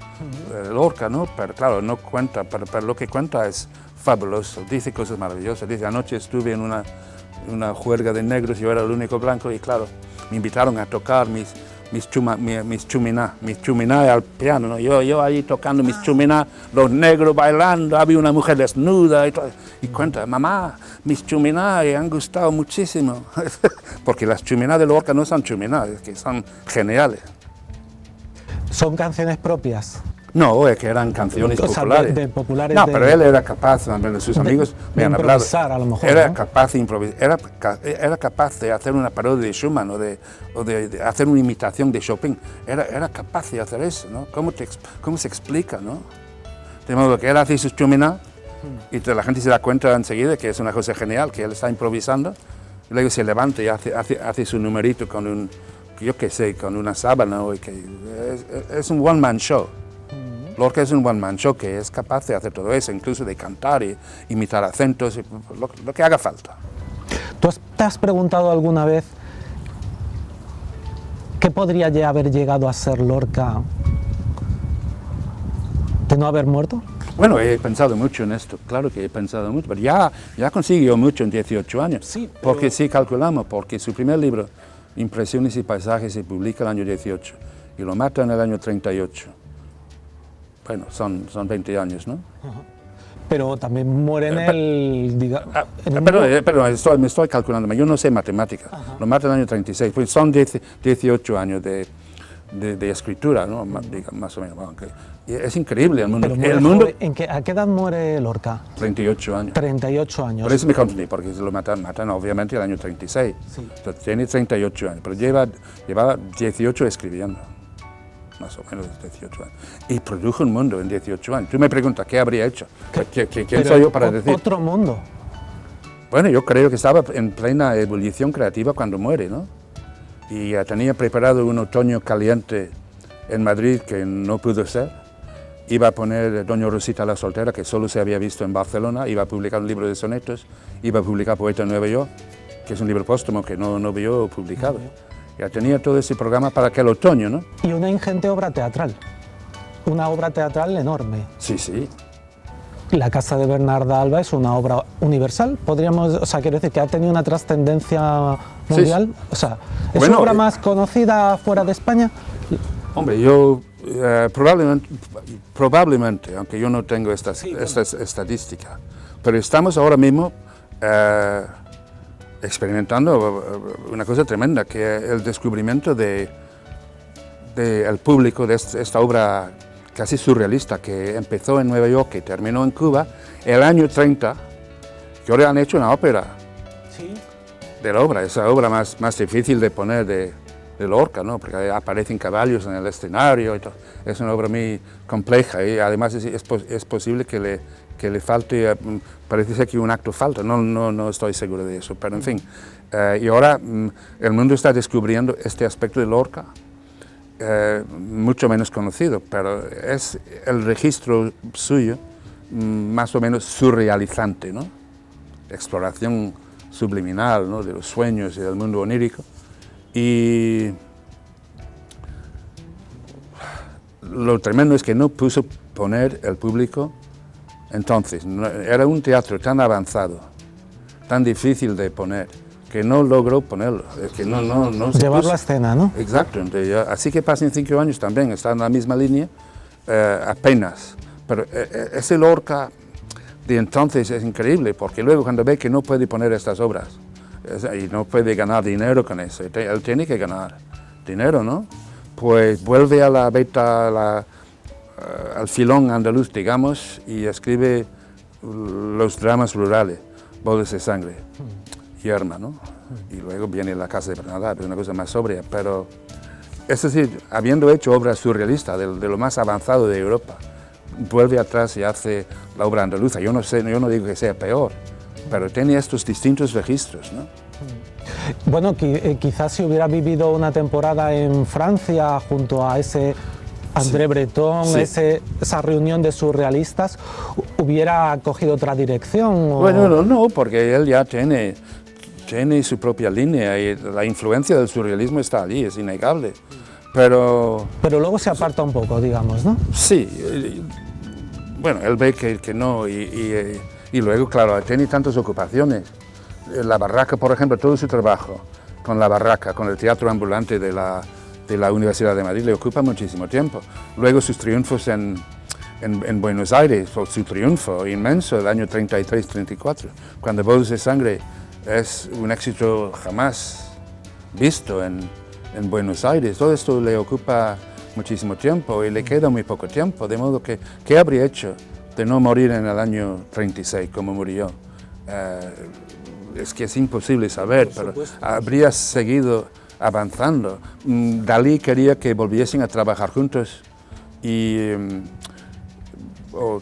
Lorca, ¿no? Pero claro, no cuenta, pero lo que cuenta es fabuloso. Dice cosas maravillosas. Dice, anoche estuve en una juerga de negros, yo era el único blanco y claro, me invitaron a tocar mis chuminá al piano, ¿no? Yo allí tocando mis chuminá, los negros bailando, había una mujer desnuda y todo. Y cuenta, mamá, mis chuminá han gustado muchísimo. Porque las chuminá de Lorca no son chuminá, es que son geniales. ¿Son canciones propias? No, es que eran canciones populares. De populares. No, pero él era capaz, sus amigos me han hablado. A lo mejor, era ¿no? capaz de improvisar, era capaz de hacer una parodia de Schumann o de hacer una imitación de Chopin. Era capaz de hacer eso, ¿no? ¿Cómo se explica, no? De modo que él hace sus chuminá y la gente se da cuenta enseguida que es una cosa genial, que él está improvisando. Y luego se levanta y hace su numerito con un, yo qué sé, con una sábana. Es un one-man show. Lorca es un one-man show que es capaz de hacer todo eso, incluso de cantar y imitar acentos, lo que haga falta. ¿Tú te has preguntado alguna vez qué podría haber llegado a ser Lorca de no haber muerto? Bueno, he pensado mucho en esto, claro que he pensado mucho, pero ya consiguió mucho en 18 años. Sí, pero... Porque sí calculamos, porque su primer libro, Impresiones y Paisajes, se publica en el año 18 y lo mata en el año 38. Bueno, son 20 años, ¿no? Pero también muere en el... Perdón, me estoy calculando, yo no sé matemática. Lo mata en el año 36, pues son 18 años de escritura, ¿no? Más o menos. Bueno, es increíble el mundo. ¿A qué edad muere Lorca? 38 años. 38 años. Por eso me confundí, porque lo matan obviamente el año 36. Sí. Entonces, tiene 38 años, pero llevaba 18 escribiendo. Más o menos 18 años. Y produjo un mundo en 18 años. Tú me preguntas, ¿qué habría hecho? ¿Quién soy yo para decir? Otro mundo. Bueno, yo creo que estaba en plena ebullición creativa cuando muere, ¿no? Y ya tenía preparado un otoño caliente en Madrid que no pudo ser. Iba a poner Doña Rosita la Soltera, que solo se había visto en Barcelona. Iba a publicar un libro de sonetos. Iba a publicar Poeta en Nueva York, que es un libro póstumo que no vio publicado. Ya tenía todo ese programa para aquel otoño, ¿no? Y una ingente obra teatral. Una obra teatral enorme. Sí. La Casa de Bernarda Alba es una obra universal, quiero decir que ha tenido una trascendencia mundial. Sí. O sea, ¿es su obra más conocida fuera de España? Hombre, yo probablemente, aunque yo no tengo esta estadística, pero estamos ahora mismo experimentando una cosa tremenda, que es el descubrimiento del público de esta obra casi surrealista que empezó en Nueva York, que terminó en Cuba, el año 30, que ahora han hecho una ópera de la obra, esa obra más difícil de poner de Lorca, ¿no? Porque aparecen caballos en el escenario y todo. Es una obra muy compleja y además es posible que le falte, parece ser que un acto falta, no estoy seguro de eso, pero en fin. Y ahora el mundo está descubriendo este aspecto de Lorca, mucho menos conocido, pero es el registro suyo más o menos surrealizante, ¿no? Exploración subliminal, ¿no? De los sueños y del mundo onírico. Y lo tremendo es que no puso poner el público entonces. Era un teatro tan avanzado, tan difícil de poner, que no logró ponerlo. Es que no llevarlo a escena, ¿no? Exacto. Así que pasen 5 años también, está en la misma línea, apenas. Pero ese Lorca de entonces es increíble, porque luego cuando ve que no puede poner estas obras, y no puede ganar dinero con eso, él tiene que ganar dinero, ¿no? Pues vuelve a la al filón andaluz, digamos, y escribe los dramas rurales, Bodas de Sangre, Yerma, ¿no? Y luego viene La Casa de Bernadette, una cosa más sobria, pero es decir, habiendo hecho obras surrealistas de lo más avanzado de Europa, vuelve atrás y hace la obra andaluza. Yo no digo que sea peor, pero tiene estos distintos registros, ¿no? Bueno, quizás si hubiera vivido una temporada en Francia junto a ese André Breton, sí. esa reunión de surrealistas, hubiera cogido otra dirección. ¿O? Bueno, no, porque él ya tiene su propia línea y la influencia del surrealismo está allí, es innegable. Pero luego se aparta un poco, digamos, ¿no? Sí, bueno, él ve que no, y luego, claro, tiene tantas ocupaciones. La Barraca, por ejemplo, todo su trabajo con la Barraca, con el teatro ambulante de la Universidad de Madrid, le ocupa muchísimo tiempo. Luego sus triunfos en Buenos Aires, su triunfo inmenso el año 33-34, cuando Bodas de Sangre es un éxito jamás visto en Buenos Aires. Todo esto le ocupa muchísimo tiempo y le queda muy poco tiempo, de modo que, ¿qué habría hecho de no morir en el año 36 como murió? Es que es imposible saber, pero habría seguido avanzando. Dalí quería que volviesen a trabajar juntos o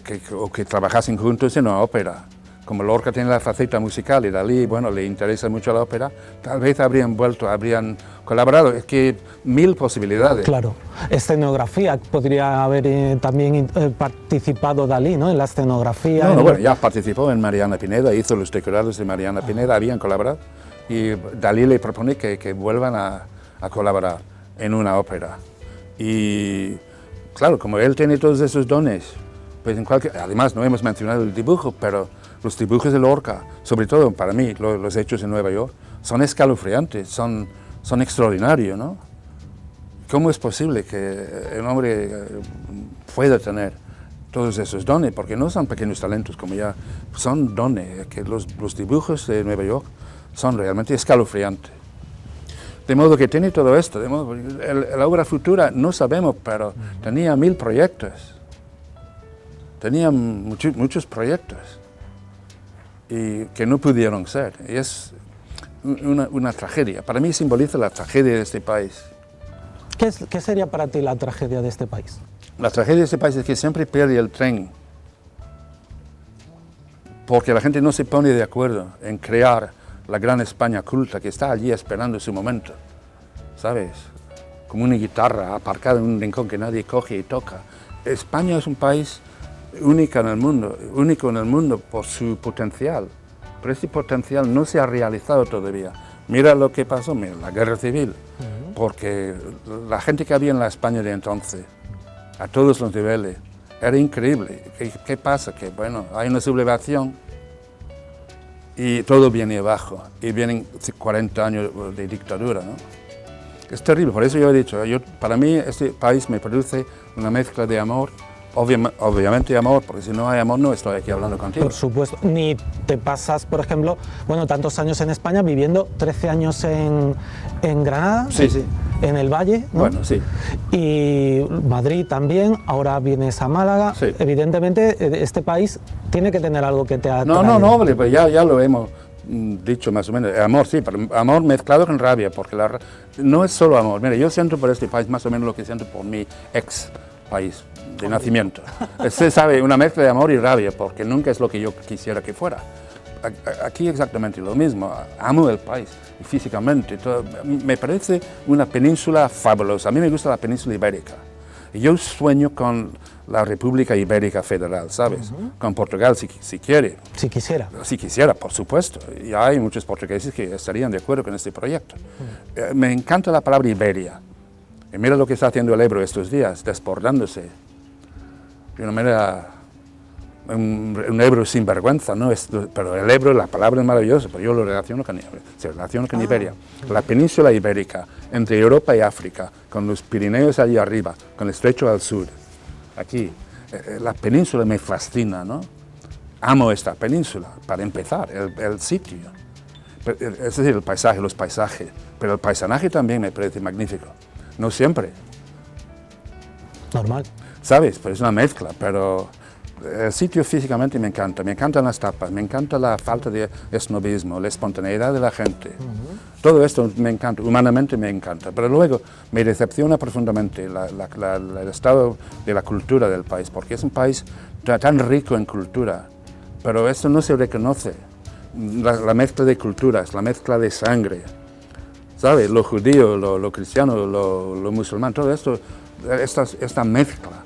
que trabajasen juntos en una ópera. Como Lorca tiene la faceta musical y Dalí, bueno, le interesa mucho la ópera, tal vez habrían vuelto, habrían colaborado. Es que 1000 posibilidades. Claro. Escenografía, podría haber también participado Dalí, ¿no? En la escenografía. No, bueno, ya participó en Mariana Pineda, hizo los decorados de Mariana Pineda, habían colaborado. Y Dalí le propone que vuelvan a colaborar en una ópera. Y claro, como él tiene todos esos dones, pues además no hemos mencionado el dibujo, pero los dibujos de Lorca, sobre todo para mí, los hechos en Nueva York, son escalofriantes, son extraordinarios, ¿no? ¿Cómo es posible que un hombre pueda tener todos esos dones? Porque no son pequeños talentos, como ya son dones, que los dibujos de Nueva York son realmente escalofriantes. De modo que tiene todo esto, de modo la obra futura no sabemos, pero tenía 1000 proyectos, tenía muchos proyectos y que no pudieron ser. Y es una tragedia. Para mí simboliza la tragedia de este país. ¿Qué sería para ti la tragedia de este país? La tragedia de este país es que siempre pierde el tren, porque la gente no se pone de acuerdo en crear la gran España culta que está allí esperando su momento, ¿sabes? Como una guitarra aparcada en un rincón que nadie coge y toca. España es un país único en el mundo por su potencial, pero ese potencial no se ha realizado todavía. Mira lo que pasó, mira, la guerra civil, porque la gente que había en la España de entonces, a todos los niveles, era increíble. ¿Qué pasa? Que bueno, hay una sublevación y todo viene abajo, y vienen 40 años de dictadura, ¿no? Es terrible, por eso yo he dicho, para mí este país me produce una mezcla de amor, obviamente amor, porque si no hay amor no estoy aquí hablando contigo. Por supuesto, ni te pasas, por ejemplo, bueno, tantos años en España, viviendo 13 años en Granada, sí, sí, en el Valle, ¿no? Bueno, sí. Y Madrid también, ahora vienes a Málaga. Sí. Evidentemente, este país tiene que tener algo que te atraiga. No, pues ya lo hemos dicho más o menos. Amor, sí, pero amor mezclado con rabia, porque no es solo amor. Mira, yo siento por este país más o menos lo que siento por mi ex país de nacimiento. Se sabe, una mezcla de amor y rabia, porque nunca es lo que yo quisiera que fuera. Aquí exactamente lo mismo, amo el país físicamente, me parece una península fabulosa. A mí me gusta la península ibérica. Yo sueño con la República Ibérica Federal, ¿sabes? Con Portugal si quiere. Si quisiera. Si quisiera, por supuesto. Y hay muchos portugueses que estarían de acuerdo con este proyecto. Me encanta la palabra Iberia. Y mira lo que está haciendo el Ebro estos días, desbordándose de una manera, un Ebro sin vergüenza, ¿no? Pero el Ebro, la palabra es maravillosa, pero yo lo relaciono con Iberia. La península ibérica, entre Europa y África, con los Pirineos allí arriba, con el estrecho al sur, aquí. La península me fascina, ¿no? Amo esta península, para empezar, el sitio. Es decir, el paisaje, los paisajes, pero el paisanaje también me parece magnífico. No siempre. Normal. ¿sabes? Pues es una mezcla, pero el sitio físicamente me encantan las tapas, me encanta la falta de esnobismo, la espontaneidad de la gente. Todo esto me encanta, humanamente me encanta, pero luego me decepciona profundamente el estado de la cultura del país, porque es un país tan rico en cultura, pero esto no se reconoce, la mezcla de culturas, la mezcla de sangre, ¿sabes? Lo judío, lo cristiano, lo musulmán, todo esto, esta mezcla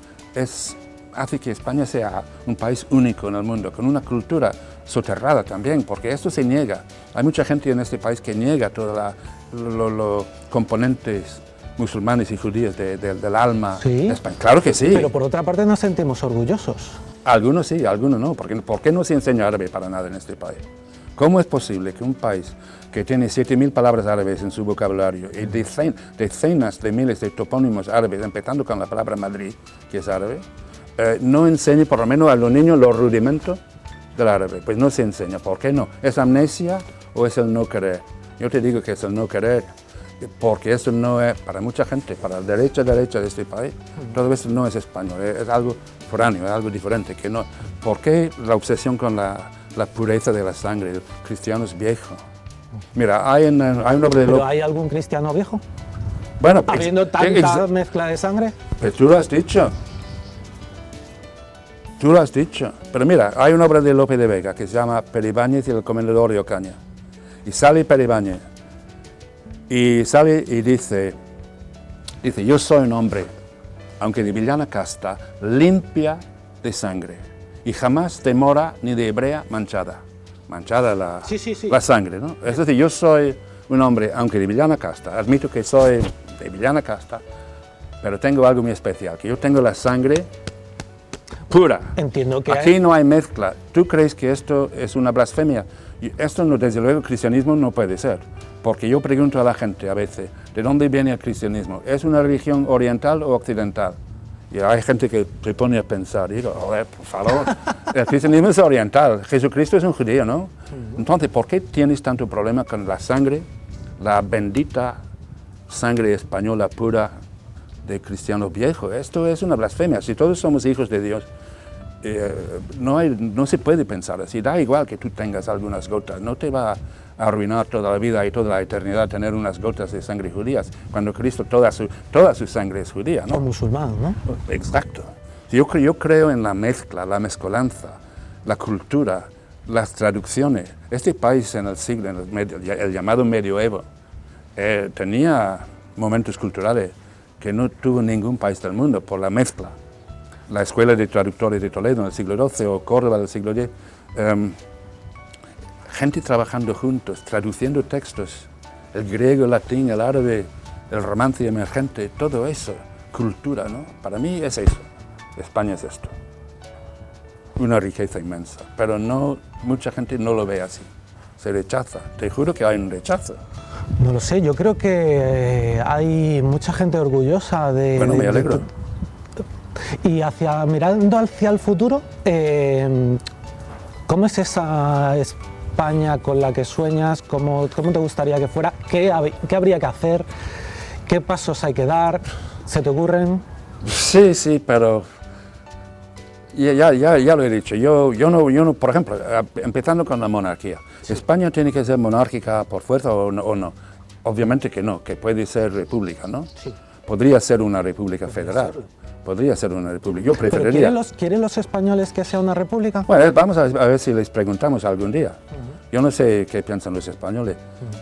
hace que España sea un país único en el mundo, con una cultura soterrada también, porque esto se niega. Hay mucha gente en este país que niega todos los componentes musulmanes y judíos del alma ¿Sí? de España. Claro que sí. Pero por otra parte nos sentimos orgullosos. Algunos sí, algunos no. ¿Por qué no se enseña árabe para nada en este país? ¿Cómo es posible que un país que tiene 7.000 palabras árabes en su vocabulario y decenas de miles de topónimos árabes, empezando con la palabra Madrid, que es árabe, no enseñe por lo menos a los niños los rudimentos del árabe? Pues no se enseña. ¿Por qué no? ¿Es amnesia o es el no querer? Yo te digo que es el no querer, porque eso no es, para mucha gente, para la derecha de este país, todo esto no es español, es algo foráneo, es algo diferente. Que no. ¿Por qué la obsesión con la pureza de la sangre? El cristiano es viejo. Mira, hay un hombre de ¿Pero hay algún cristiano viejo? Bueno, ¿Habiendo tanta mezcla de sangre? Pues tú lo has dicho. Tú lo has dicho. Pero mira, hay una obra de Lope de Vega que se llama Peribáñez y el comendador de Ocaña. Y sale Peribáñez. Y sale y dice, yo soy un hombre, aunque de villana casta, limpia de sangre. Y jamás de mora ni de hebrea manchada. Manchada la sangre, ¿no? Es decir, yo soy un hombre, aunque de villana casta, admito que soy de villana casta, pero tengo algo muy especial, que yo tengo la sangre pura. Entiendo que aquí no hay mezcla. ¿Tú crees que esto es una blasfemia? Esto, no, desde luego, el cristianismo no puede ser, porque yo pregunto a la gente a veces, ¿de dónde viene el cristianismo? ¿Es una religión oriental o occidental? Y hay gente que se pone a pensar, y digo, joder, por favor, el cristianismo es oriental, Jesucristo es un judío, ¿no? Entonces, ¿por qué tienes tanto problema con la sangre, la bendita sangre española pura de cristianos viejos? Esto es una blasfemia. Si todos somos hijos de Dios, no se puede pensar así. Da igual que tú tengas algunas gotas, no te va a arruinar toda la vida y toda la eternidad tener unas gotas de sangre judías, cuando Cristo toda su sangre es judía, ¿no? O musulmán, ¿no? Exacto. Yo creo en la mezcla, la mezcolanza, la cultura, las traducciones. Este país en el siglo, el llamado medioevo, tenía momentos culturales que no tuvo ningún país del mundo por la mezcla. La Escuela de Traductores de Toledo en el siglo XII o Córdoba del siglo X, gente trabajando juntos, traduciendo textos, el griego, el latín, el árabe, el romance emergente, todo eso, cultura, ¿no? Para mí es eso, España es esto, una riqueza inmensa, pero no, mucha gente no lo ve así, se rechaza, te juro que hay un rechazo. No lo sé, yo creo que hay mucha gente orgullosa de... Bueno, me alegro. Y mirando hacia el futuro, ¿cómo es esa España con la que sueñas? ¿Cómo te gustaría que fuera? ¿Qué habría que hacer? ¿Qué pasos hay que dar? ¿Se te ocurren? Sí, pero ya lo he dicho. Yo no, por ejemplo, empezando con la monarquía. Sí. ¿España tiene que ser monárquica por fuerza o no? Obviamente que no, que puede ser república, ¿no? Sí. Podría ser una república federal. Podría ser una república. Yo preferiría. ¿Quieren los españoles que sea una república? Bueno, vamos a ver si les preguntamos algún día. Yo no sé qué piensan los españoles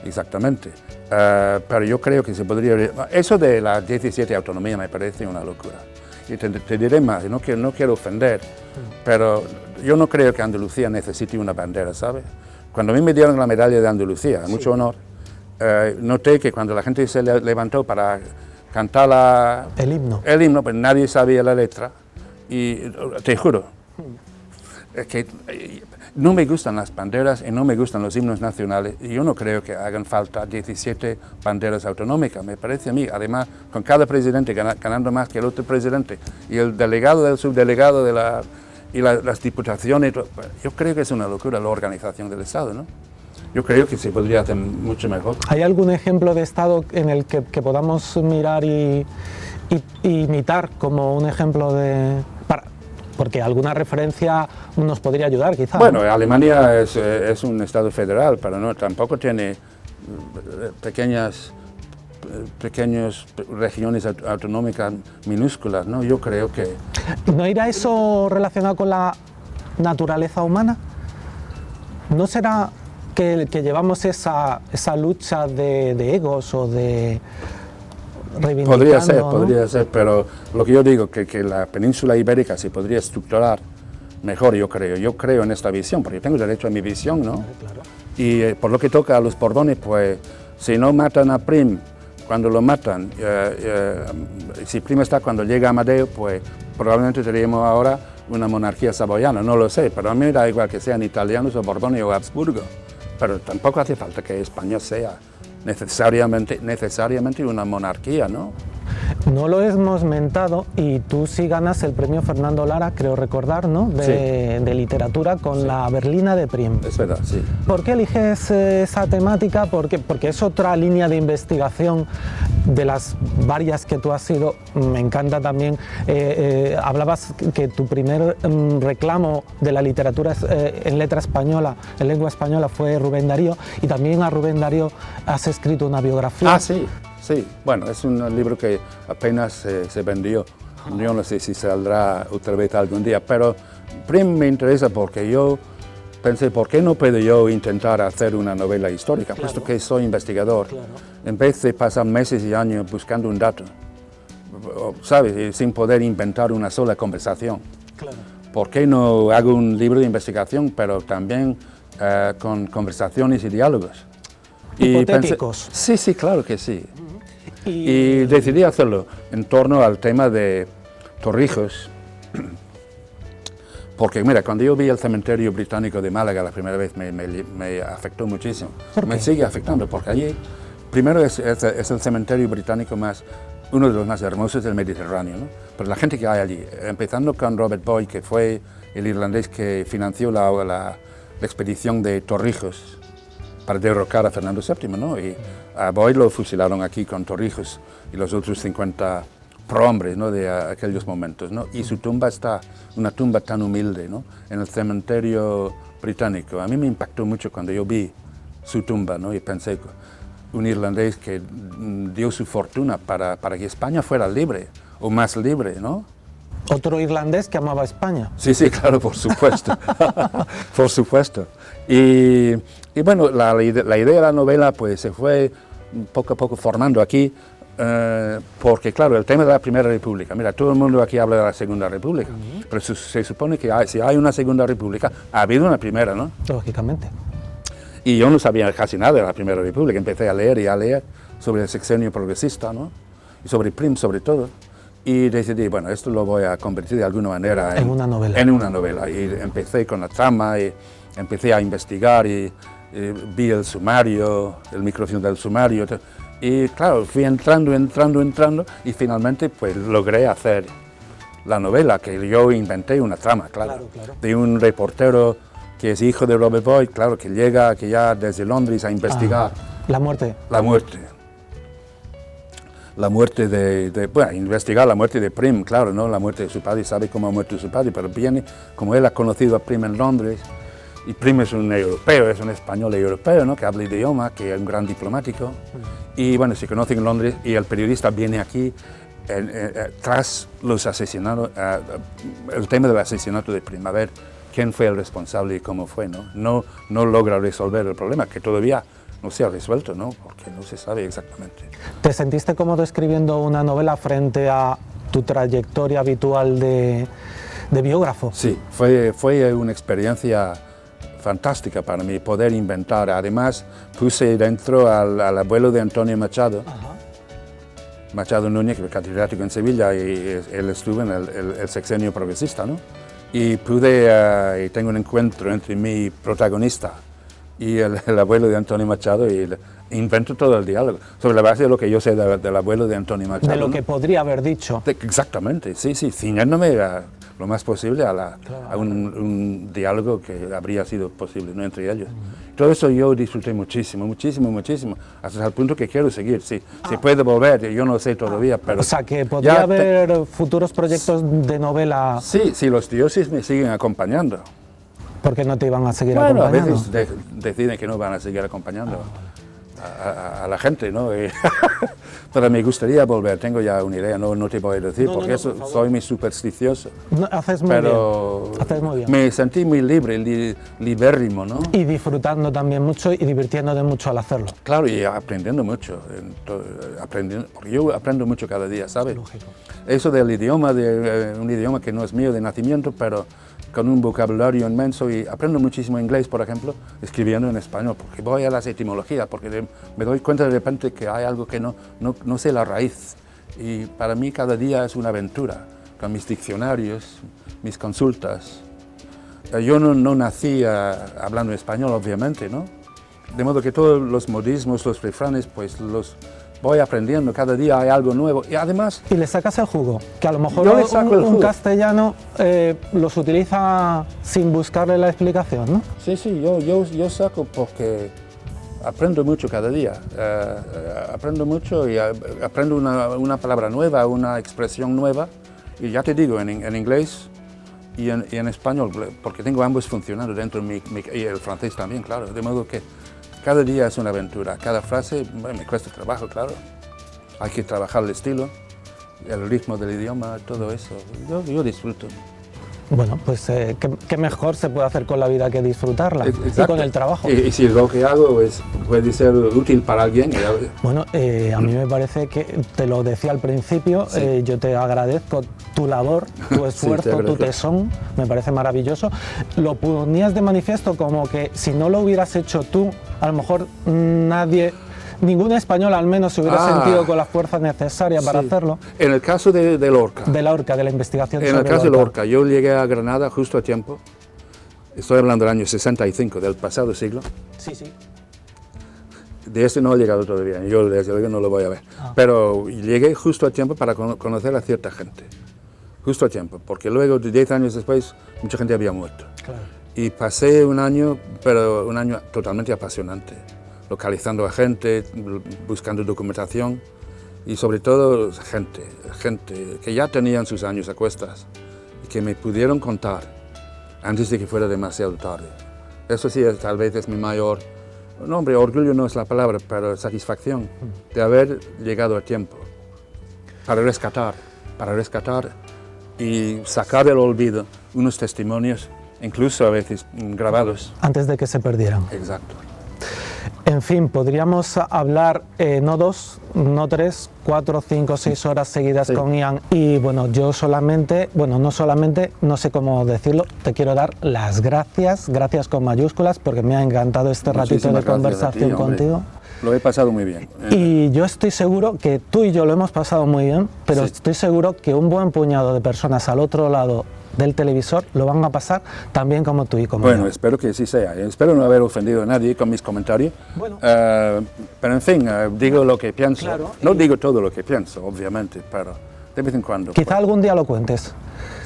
exactamente, pero yo creo que se podría... Eso de la 17 autonomía me parece una locura. Y te diré más, no quiero ofender, pero yo no creo que Andalucía necesite una bandera, ¿sabes? Cuando a mí me dieron la medalla de Andalucía, mucho honor, noté que cuando la gente se levantó para cantar el himno, pues nadie sabía la letra, y te juro, es que no me gustan las banderas y no me gustan los himnos nacionales, y yo no creo que hagan falta 17 banderas autonómicas, me parece a mí, además con cada presidente ganando más que el otro presidente, y el delegado del subdelegado y las diputaciones, yo creo que es una locura la organización del Estado, ¿no? Yo creo que se podría hacer mucho mejor. ¿Hay algún ejemplo de Estado en el que podamos mirar y imitar como un ejemplo de... porque alguna referencia nos podría ayudar, quizá. Bueno, ¿no? Alemania es un estado federal, pero no, tampoco tiene pequeñas regiones autonómicas minúsculas, ¿no? Yo creo que... ¿No irá eso relacionado con la naturaleza humana? ¿No será que llevamos esa lucha de egos o de reivindicando? Podría ser, pero lo que yo digo, que la península ibérica se podría estructurar mejor, yo creo en esta visión, porque tengo derecho a mi visión, ¿no? Claro. Y por lo que toca a los Borbones, pues, si no matan a Prim, cuando lo matan, si Prim está cuando llega Amadeo, pues probablemente tendríamos ahora una monarquía saboyana, no lo sé, pero a mí me da igual que sean italianos o Borbones o Habsburgo, pero tampoco hace falta que España sea necesariamente una monarquía, ¿no? No lo hemos mentado y tú sí ganas el premio Fernando Lara, creo recordar, ¿no? De literatura con la Berlina de Prim. Es verdad, sí. ¿Por qué eliges esa temática? Porque es otra línea de investigación de las varias que tú has ido. Me encanta también. Hablabas que tu primer reclamo de la literatura en letra española, en lengua española, fue Rubén Darío, y también a Rubén Darío has escrito una biografía. Ah, sí. Sí, bueno, es un libro que apenas se vendió. Yo no sé si saldrá otra vez algún día, pero Prim me interesa porque yo pensé, ¿por qué no puedo yo intentar hacer una novela histórica? Claro. Puesto que soy investigador, claro. En vez de pasar meses y años buscando un dato, ¿sabes? Sin poder inventar una sola conversación. Claro. ¿Por qué no hago un libro de investigación, pero también con conversaciones y diálogos? ¿Hipotéticos? Y pensé, sí, claro que sí. Y decidí hacerlo en torno al tema de Torrijos, porque mira, cuando yo vi el cementerio británico de Málaga la primera vez me afectó muchísimo. Me sigue afectando porque allí, primero es el cementerio británico uno de los más hermosos del Mediterráneo, ¿no? Pero la gente que hay allí, empezando con Robert Boyd, que fue el irlandés que financió la expedición de Torrijos para derrocar a Fernando VII, ¿no? Y a Boyd lo fusilaron aquí con Torrijos y los otros 50 prohombres, ¿no? De aquellos momentos, ¿no? Y su tumba está, una tumba tan humilde, ¿no? En el cementerio británico. A mí me impactó mucho cuando yo vi su tumba, ¿no? Y pensé, un irlandés que dio su fortuna para que España fuera libre, o más libre, ¿no? Otro irlandés que amaba a España. Sí, sí, claro, por supuesto. Por supuesto. Y bueno, la idea de la novela pues se fue poco a poco formando aquí, porque claro, el tema de la Primera República, mira, todo el mundo aquí habla de la Segunda República, pero se supone que si hay una Segunda República, ha habido una Primera, ¿no? Lógicamente. Y yo no sabía casi nada de la Primera República, empecé a leer sobre el sexenio progresista, ¿no? Y sobre Prim, sobre todo. Y decidí, bueno, esto lo voy a convertir de alguna manera en una novela. En una novela. Y empecé con la trama y empecé a investigar y vi el sumario, el microfilm del sumario. Y claro, fui entrando y finalmente pues logré hacer la novela, que yo inventé una trama, claro. De un reportero que es hijo de Robert Boyd, claro, que llega que ya desde Londres a investigar. La muerte. La muerte bueno, investigar la muerte de Prim, claro, ¿no? La muerte de su padre, sabe cómo ha muerto su padre, pero viene, como él ha conocido a Prim en Londres, y Prim es un europeo, es un español europeo, ¿no? Que habla el idioma, que es un gran diplomático, y bueno, se conocen en Londres, y el periodista viene aquí tras los asesinatos, el tema del asesinato de Prim, a ver quién fue el responsable y cómo fue, ¿no? No logra resolver el problema, que todavía no se ha resuelto, ¿no? Porque no se sabe exactamente. ¿Te sentiste cómodo escribiendo una novela frente a tu trayectoria habitual de biógrafo? Sí, fue una experiencia fantástica para mí poder inventar. Además, puse dentro al abuelo de Antonio Machado, Machado Núñez, que es catedrático en Sevilla, y él estuvo en el sexenio progresista, ¿no? Y y tengo un encuentro entre mi protagonista y el abuelo de Antonio Machado, y invento todo el diálogo, sobre la base de lo que yo sé del abuelo de Antonio Machado. De lo que podría haber dicho. Exactamente, sí, ciñéndome lo más posible a un diálogo que habría sido posible, ¿no?, entre ellos. Todo eso yo disfruté muchísimo, muchísimo, muchísimo, hasta el punto que quiero seguir. Si puedo volver, yo no lo sé todavía, pero... O sea, que podría haber futuros proyectos de novela... Sí, si los dioses me siguen acompañando. ¿Por qué no te iban a seguir Bueno, acompañando? a veces deciden que no van a seguir acompañando a la gente, ¿no? Pero me gustaría volver, tengo ya una idea, no te voy a decir, porque eso soy muy supersticioso. No, haces muy pero bien, haces muy bien. Me sentí muy libre, libérrimo, ¿no? Y disfrutando también mucho y divirtiéndote mucho al hacerlo. Claro, y aprendiendo mucho, porque yo aprendo mucho cada día, ¿sabes? Lógico. Eso del idioma, un idioma que no es mío de nacimiento, pero con un vocabulario inmenso, y aprendo muchísimo inglés, por ejemplo, escribiendo en español, porque voy a las etimologías, porque me doy cuenta de repente que hay algo que no sé la raíz, y para mí cada día es una aventura, con mis diccionarios, mis consultas. Yo no nací hablando español, obviamente, ¿no? De modo que todos los modismos, los refranes, pues los voy aprendiendo, cada día hay algo nuevo, y además... Y le sacas el jugo, que a lo mejor Yo le saco el un jugo. castellano los utiliza sin buscarle la explicación, ¿no? Sí, yo saco porque aprendo mucho cada día, aprendo mucho y aprendo una palabra nueva, una expresión nueva, y ya te digo, en inglés y en español, porque tengo ambos funcionando dentro de y el francés también, claro, de modo que cada día es una aventura, cada frase me cuesta trabajo, claro, hay que trabajar el estilo, el ritmo del idioma, todo eso, yo disfruto. Bueno, pues qué mejor se puede hacer con la vida que disfrutarla, Exacto. y con el trabajo. Y si lo que hago puede ser útil para alguien. Bueno, a mí me parece que, te lo decía al principio, Sí. yo te agradezco tu labor, tu esfuerzo, tu agradezco. tesón, me parece maravilloso. Lo ponías de manifiesto como que si no lo hubieras hecho tú, a lo mejor ningún español al menos se hubiera sentido con la fuerza necesaria para Sí. hacerlo. En el caso de Lorca, De Lorca, de la investigación en el sobre caso de Lorca. Lorca, yo llegué a Granada justo a tiempo. Estoy hablando del año 65, del pasado siglo. Sí, sí. De este no he llegado todavía, yo desde luego no lo voy a ver. Pero llegué justo a tiempo para conocer a cierta gente. Justo a tiempo, porque luego, 10 años después, mucha gente había muerto. Claro. Y pasé un año, pero un año totalmente apasionante, localizando a gente, buscando documentación y sobre todo gente que ya tenían sus años a cuestas y que me pudieron contar antes de que fuera demasiado tarde. Eso sí, tal vez es mi mayor, no hombre, orgullo no es la palabra, pero satisfacción de haber llegado a tiempo para rescatar y sacar del olvido unos testimonios, incluso a veces grabados. Antes de que se perdieran. Exacto. En fin, podríamos hablar no 2, no 3, 4, 5, 6 horas seguidas Sí. con Ian. Y bueno, yo solamente, no sé cómo decirlo, te quiero dar las gracias con mayúsculas, porque me ha encantado este ratito Muchísimas de gracias a ti, conversación hombre. contigo. Lo he pasado muy bien. Y yo estoy seguro que tú y yo lo hemos pasado muy bien, pero Sí. estoy seguro que un buen puñado de personas al otro lado del televisor lo van a pasar tan bien como tú y como Bueno, yo. espero que sí sea. Espero no haber ofendido a nadie con mis comentarios. Bueno. Pero en fin, digo lo que pienso. Claro, No digo todo lo que pienso, obviamente, pero de vez en cuando. Quizá algún día lo cuentes.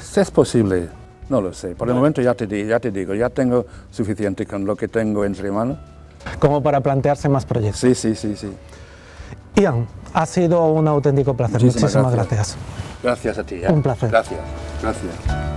Si es posible, no lo sé. Por el momento ya te digo, ya tengo suficiente con lo que tengo entre manos. Como para plantearse más proyectos. Sí. Ian, ha sido un auténtico placer. Muchísimas Muchísimas gracias. Gracias a ti. Un placer. Gracias.